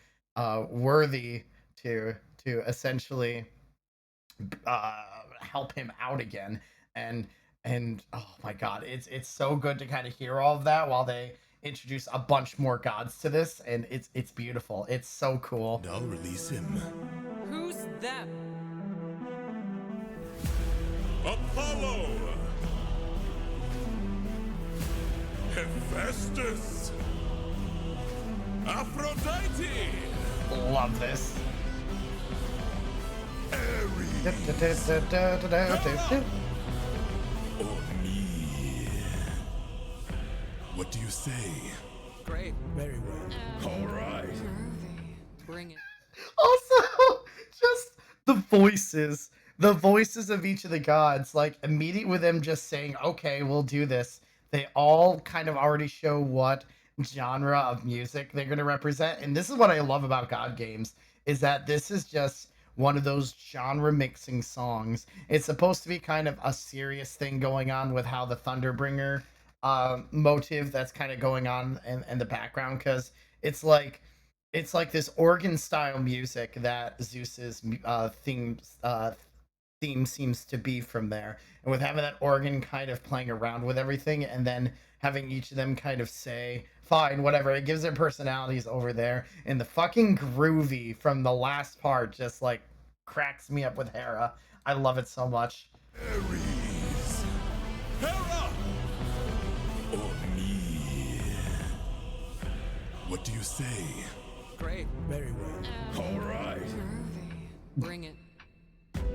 worthy to essentially help him out again. And oh my god, it's so good to kind of hear all of that while they introduce a bunch more gods to this, and it's beautiful. It's so cool. And I'll release him. Who's them? Apollo! Hephaestus! Aphrodite! Love this. Ares! Or me? What do you say? Great. Very well. All right. Bring it. Also, just the voices of each of the gods, like immediate with them just saying, okay, we'll do this, they all kind of already show what genre of music they're going to represent. And this is what I love about god games, is that this is just one of those genre mixing songs. It's supposed to be kind of a serious thing going on with how the Thunderbringer motive that's kind of going on in the background, because it's like this organ style music that Zeus's theme seems to be from there, and with having that organ kind of playing around with everything, and then having each of them kind of say, fine, whatever. It gives their personalities over there. And the fucking groovy from the last part just like cracks me up with Hera. I love it so much. Ares, Hera, or me? What do you say? Great. Very well. All right. Bring it.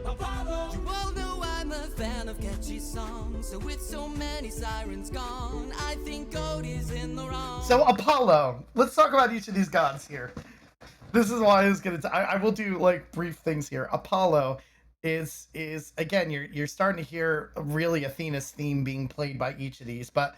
Apollo. You all know I'm a fan of catchy songs, so with so many sirens gone, I think God is in the wrong. So Apollo, let's talk about each of these gods here. This is why I was gonna. I will do like brief things here. Apollo is again, you're starting to hear really Athena's theme being played by each of these, but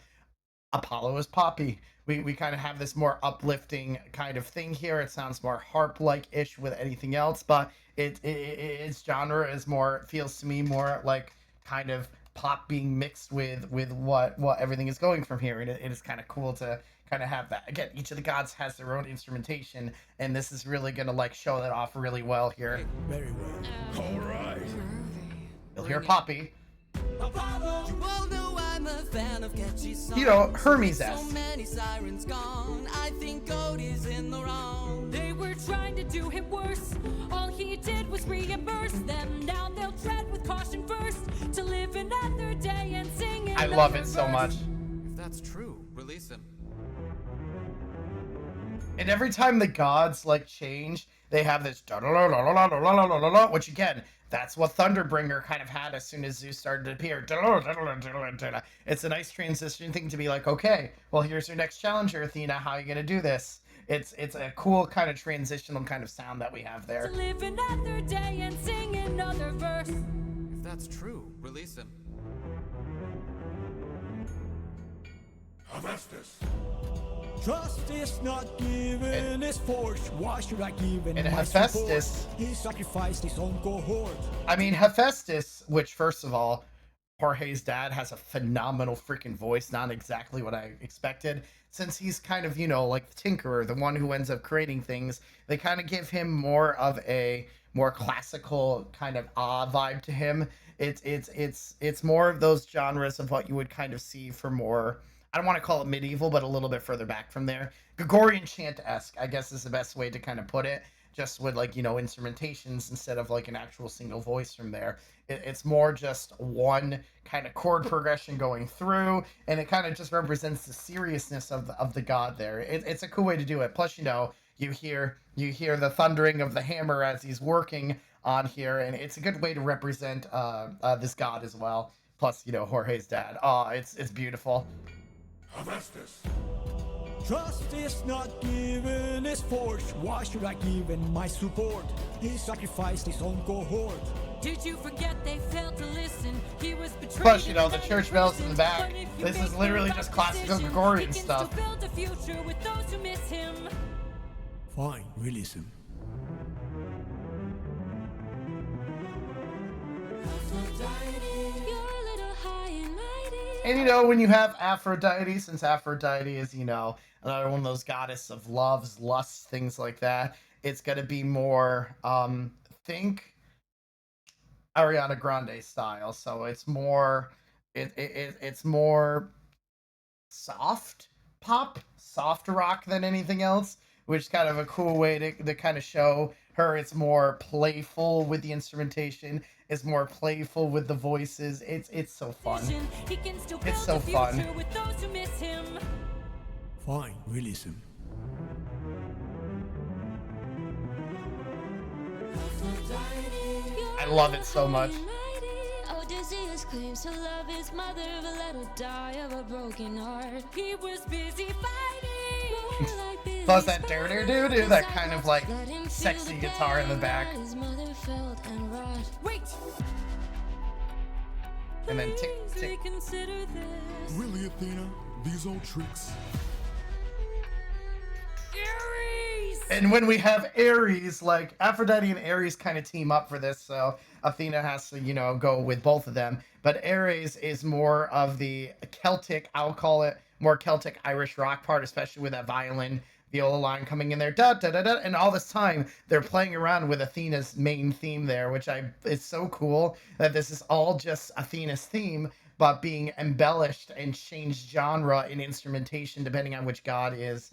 Apollo is poppy. We kind of have this more uplifting kind of thing here. It sounds more harp-like-ish with anything else, but its genre is more, feels to me more like kind of pop being mixed with what everything is going from here. And it is kind of cool to kind of have that. Again, each of the gods has their own instrumentation, and this is really going to like show that off really well here. Very well. All right. You'll hear poppy. Apollo. You all know I'm a fan of catchy songs. You know, so with Hermes-esque. so many sirens gone, I think God is in the wrong. They were trying to do him worse. All he did was reimburse them. Now they'll tread with caution first to live another day and sing I another love it so verse. much. If that's true, release him. And every time the gods like change, they have this da-da-da-da-da-da-da-da-da-da, which again, that's what Thunderbringer kind of had as soon as Zeus started to appear. Da-da-da-da-da-da-da-da. It's a nice transition thing to be like, okay, well here's your next challenger, Athena. How are you gonna do this? It's a cool kind of transitional kind of sound that we have there. To live another day and sing another verse. If that's true, release him. Hephaestus. Trust is not given, is forced. Why should I give in And my Hephaestus- support? He sacrificed his own cohort. I mean, Hephaestus, which first of all, Jorge's dad has a phenomenal freaking voice, not exactly what I expected. Since he's kind of, you know, like the tinkerer, the one who ends up creating things, they kind of give him more of a more classical kind of vibe to him. It's more of those genres of what you would kind of see for more, I don't want to call it medieval, but a little bit further back from there. Gregorian chant-esque, I guess is the best way to kind of put it. Just with like, you know, instrumentations instead of like an actual single voice from there. It's more just one kind of chord progression going through, and it kind of just represents the seriousness of the god there. It's a cool way to do it. Plus, you know, you hear the thundering of the hammer as he's working on here, and it's a good way to represent this god as well. Plus, you know, Jorge's dad. Oh, it's beautiful. Hephaestus. Trust is not given, is forced. Why should I give in my support? He sacrificed his own cohort. Did you forget they failed to listen? He was betrayed. Plus, you know, the and church bells in the back. But if you This is make literally the just right classical decision, Gregorian he can stuff. Still build a future with those who miss him. Fine, release him. You're a little high and mighty. And you know, when you have Aphrodite, since Aphrodite is, you know, another one of those goddess of loves, lusts, things like that, it's gonna be more think Ariana Grande style. So it's more it's more soft pop, soft rock than anything else, which is kind of a cool way to kind of show her. It's more playful with the instrumentation. It's more playful with the voices. It's so fun. He can still It's build so a fun. future with those who miss him. Fine, release him. I love it so much. Odysseus claims to love his mother, but let her die of a broken heart. He was busy fighting. Plus that do-do-do-do, that kind of like sexy guitar in the back. His mother felt and wrought. Wait. And then tick, Please tick. reconsider this. Really, Athena? These old tricks? Ares. And when we have Ares, like Aphrodite and Ares kind of team up for this, so Athena has to, you know, go with both of them. But Ares is more of the Celtic, I'll call it more Celtic Irish rock part, especially with that violin viola line coming in there, da da da da, and all this time they're playing around with Athena's main theme there, which it's so cool that this is all just Athena's theme, but being embellished and changed genre in instrumentation depending on which god is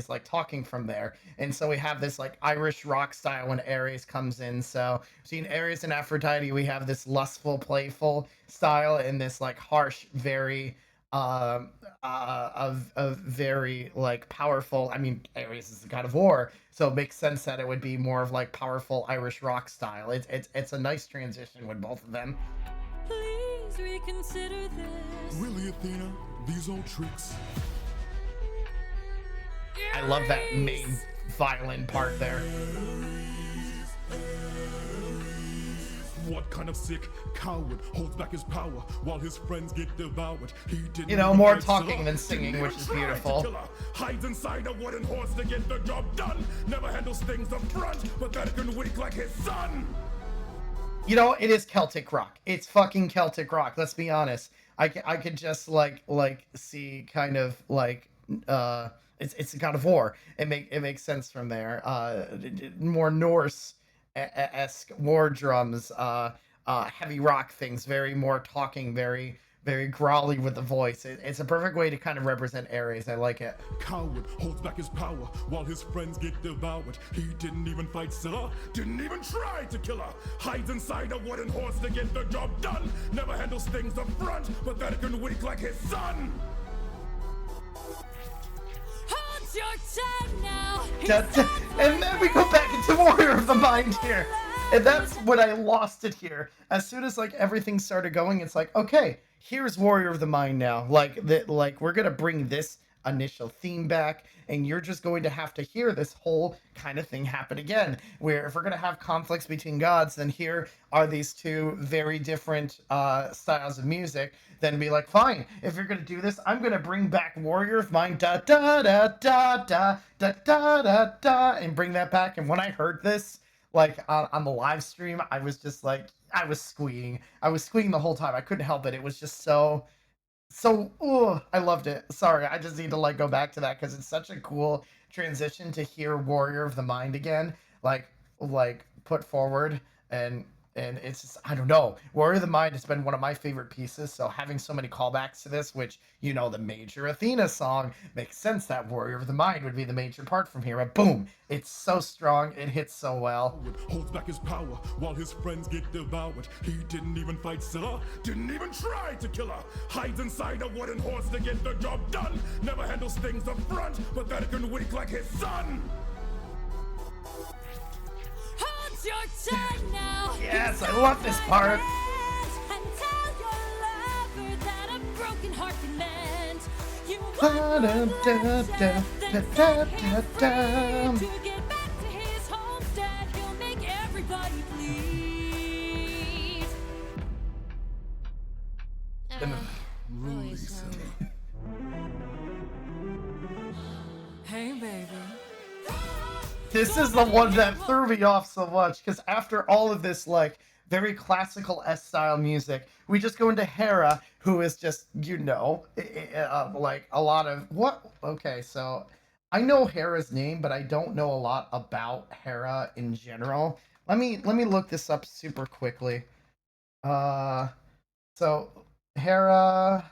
like talking from there. And so we have this like Irish rock style when Ares comes in. So between Ares and Aphrodite, we have this lustful, playful style and this like harsh, very of very like powerful. I mean, Ares is the god of war, so it makes sense that it would be more of like powerful Irish rock style. It's a nice transition with both of them. Please reconsider this. Really, Athena? These old tricks? I love that main violin part there. What kind of sick coward holds back his power while his friends get devoured? He didn't You know, even more fight talking Saga. than singing, Didn't which even is try to beautiful. kill her. Hides inside a wooden horse to get the job done. Never handles things up front, pathetic and weak like his son. You know, it is Celtic rock. It's fucking Celtic rock. Let's be honest. I could just like see kind of like it's a god of war. It makes sense from there. More Norse esque war drums, heavy rock things, very more talking, very growly with the voice. It's a perfect way to kind of represent Ares. I like it. Coward holds back his power while his friends get devoured. He didn't even fight Scylla, didn't even try to kill her. Hides inside a wooden horse to get the job done. Never handles things up front, pathetic and weak like his son. Hold your tongue now. And then we go back into Warrior of the Mind here. And that's when I lost it here. As soon as like everything started going, it's like, okay, here's Warrior of the Mind now. Like we're gonna bring this initial theme back, and you're just going to have to hear this whole kind of thing happen again. Where if we're gonna have conflicts between gods, then here are these two very different styles of music. Then be like, fine, if you're gonna do this, I'm gonna bring back Warrior of Mind, da da da da da da da da da, and bring that back. And when I heard this, like on the live stream, I was just like, I was squealing the whole time. I couldn't help it. It was just so I loved it. Sorry, I just need to like go back to that because it's such a cool transition to hear Warrior of the Mind again, like put forward. And it's just, I don't know, Warrior of the Mind has been one of my favorite pieces. So having so many callbacks to this, which, you know, the major Athena song, makes sense that Warrior of the Mind would be the major part from here. But boom, it's so strong, it hits so well. Holds back his power while his friends get devoured. He didn't even fight Scylla, didn't even try to kill her. Hides inside a wooden horse to get the job done. Never handles things up front, pathetic and weak like his son. Hold your tongue now. Yes, I love this part. And tell your lover that a broken heart can mend. You Da-da-da-da-da-da-da. to get back to his homestead. He'll make everybody bleed. Hey, baby. This is the one that threw me off so much, because after all of this, like, very classical S-style music, we just go into Hera, who is just, you know, like, a lot of... What? Okay, so, I know Hera's name, but I don't know a lot about Hera in general. Let me look this up super quickly. So, Hera,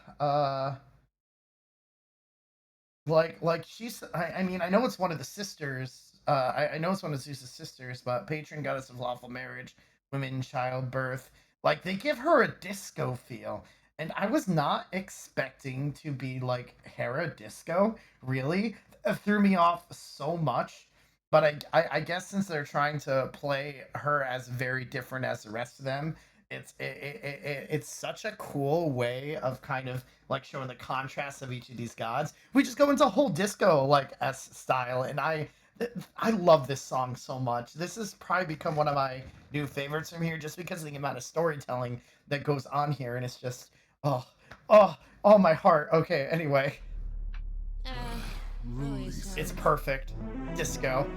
like she's, I mean, I know it's one of the sisters. I know it's one of Zeus's sisters, but patron goddess of lawful marriage, women, childbirth. Like, they give her a disco feel. And I was not expecting to be like Hera disco, really. It threw me off so much. But I guess since they're trying to play her as very different as the rest of them, it's such a cool way of kind of like showing the contrast of each of these gods. We just go into a whole disco like S style, and I love this song so much. This has probably become one of my new favorites from here, just because of the amount of storytelling that goes on here, and it's just oh my heart. Okay, anyway, it's perfect disco.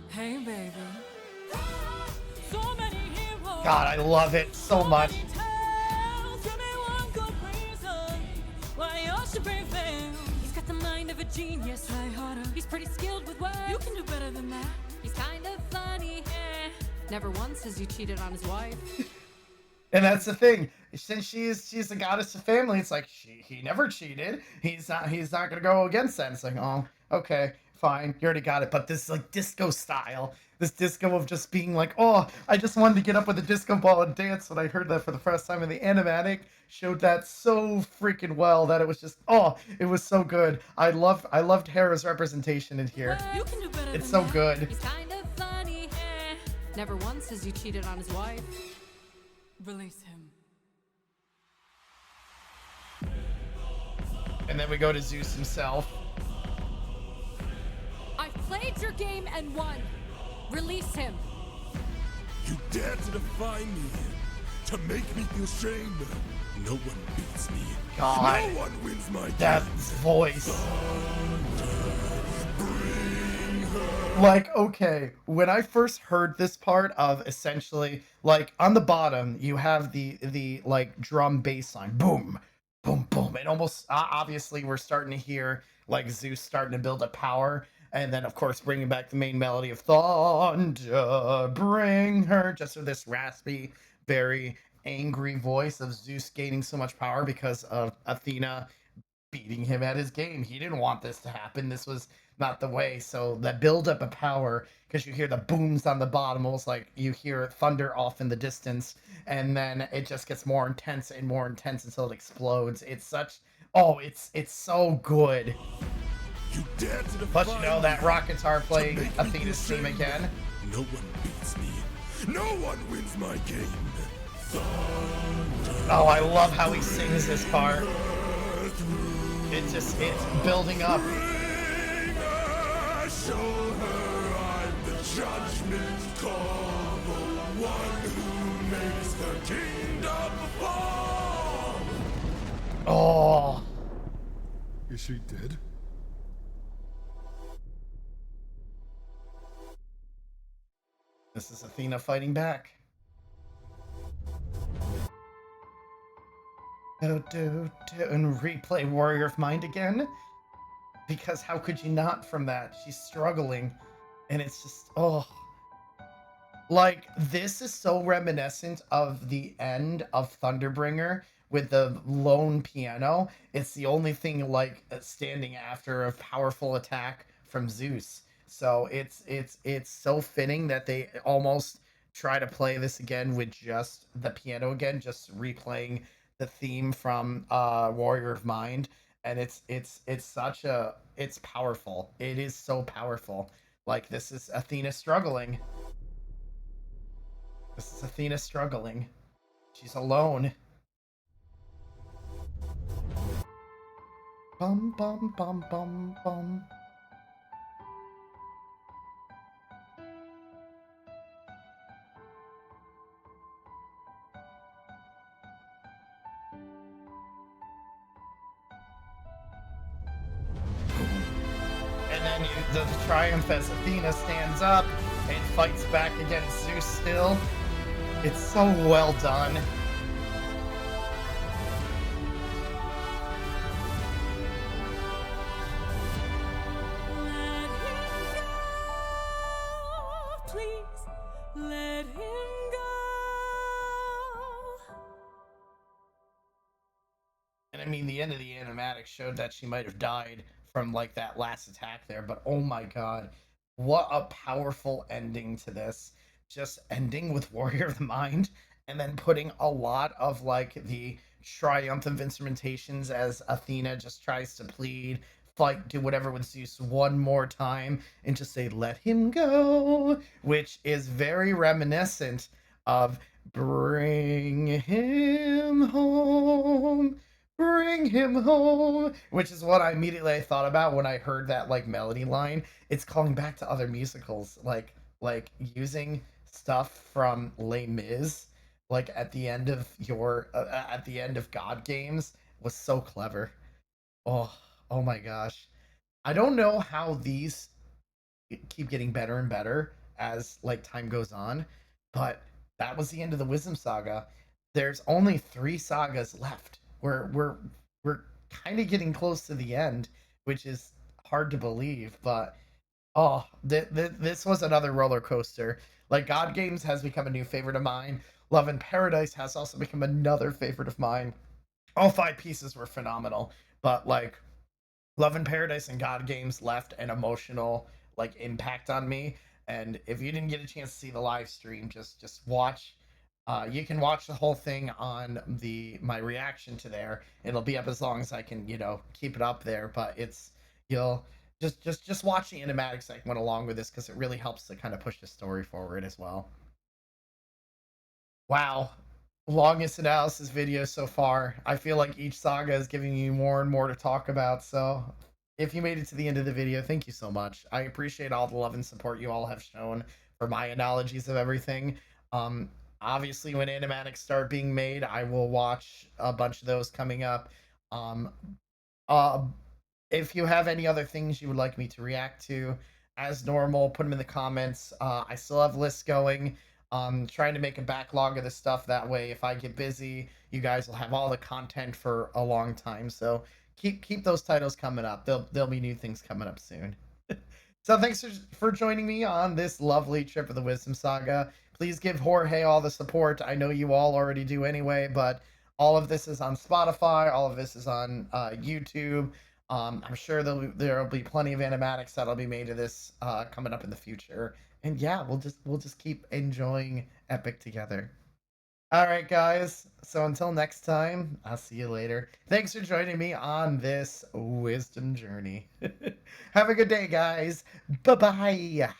Hey, baby. So many heroes. God, I love it so much. Tell me one good reason why you should bring fame. He's got the mind of a genius. He's pretty skilled with words. You can do better than that. He's kind of funny. Never once has he cheated on his wife. And that's the thing. since she's the goddess of family, it's like he never cheated. He's not gonna go against that. It's like, oh, okay, fine, you already got it. But this like disco style, this disco of just being like, oh, I just wanted to get up with a disco ball and dance. When I heard that for the first time, in the animatic showed that so freaking well that it was just, oh, it was so good. I loved Hera's representation in here. You can do better It's than so that. good. He's kind of funny. Never once has he cheated on his wife. Release him. And then we go to Zeus himself. I've played your game and won. Release him. You dare to defy me, to make me feel shame. No one beats me. God, No one wins my that game. voice. Like, okay, when I first heard this part of essentially, like, on the bottom, you have the like drum bass line, boom, boom, boom, and almost obviously we're starting to hear like Zeus starting to build up power, and then of course bringing back the main melody of Thunder, bring her, just with this raspy, very angry voice of Zeus gaining so much power because of Athena beating him at his game. He didn't want this to happen. This was not the way. So that build up of power, because you hear the booms on the bottom, almost like you hear thunder off in the distance, and then it just gets more intense and more intense until it explodes. It's such, oh, it's so good. You dare to Plus, defy you know that me, rock guitar to playing make me Athena's feel theme shame. again. No one beats me. No one wins my game. Oh, I love how he sings this part. It's building up. Show her I'm the judgment call, the one who makes the kingdom fall. Oh, Is she dead? this is Athena fighting back. And replay Warrior of Mind again, because how could you not from that? She's struggling, and it's just, oh, like, this is so reminiscent of the end of Thunderbringer with the lone piano. It's the only thing like standing after a powerful attack from Zeus. So it's so fitting that they almost try to play this again with just the piano again, just replaying the theme from Warrior of Mind. And it's such a, it's powerful. It is so powerful. Like, this is Athena struggling. This is Athena struggling. She's alone. Bum bum bum bum bum. And then the triumph as Athena stands up and fights back against Zeus still. It's so well done. Let him go, please. Let him go. And I mean, the end of the animatic showed that she might have died from like that last attack there, but oh my god, what a powerful ending to this. Just ending with Warrior of the Mind and then putting a lot of like the triumphant instrumentations as Athena just tries to plead, fight, do whatever with Zeus one more time and just say, let him go, which is very reminiscent of bring him home. Bring him home, which is what I immediately thought about when I heard that like melody line. It's calling back to other musicals, like using stuff from Les Mis, like at the end of your at the end of God games was so clever. Oh, oh my gosh, I don't know how these keep getting better and better as like time goes on, but that was the end of the Wisdom Saga. There's only 3 sagas left. We're kind of getting close to the end, which is hard to believe, but oh, this was another roller coaster. Like, God Games has become a new favorite of mine. Love in Paradise has also become another favorite of mine. All 5 pieces were phenomenal, but like Love in Paradise and God Games left an emotional like impact on me. And if you didn't get a chance to see the live stream, just watch. You can watch the whole thing on the my reaction to there. It'll be up as long as I can, keep it up there. But it's you'll just watch the animatics that went along with this because it really helps to kind of push the story forward as well. Wow. Longest analysis video so far. I feel like each saga is giving you more and more to talk about. So if you made it to the end of the video, thank you so much. I appreciate all the love and support you all have shown for my analogies of everything. Um, Obviously, when animatics start being made, I will watch a bunch of those coming up. Um, uh, if you have any other things you would like me to react to, as normal, put them in the comments. I still have lists going. Trying to make a backlog of the stuff. That way, if I get busy, you guys will have all the content for a long time. So keep those titles coming up. There'll be new things coming up soon. So thanks for joining me on this lovely trip of the Wisdom Saga. Please give Jorge all the support. I know you all already do anyway, but all of this is on Spotify. All of this is on YouTube. I'm sure there'll be plenty of animatics that'll be made of this coming up in the future. And yeah, we'll just keep enjoying Epic together. All right, guys. So until next time, I'll see you later. Thanks for joining me on this wisdom journey. Have a good day, guys. Bye bye.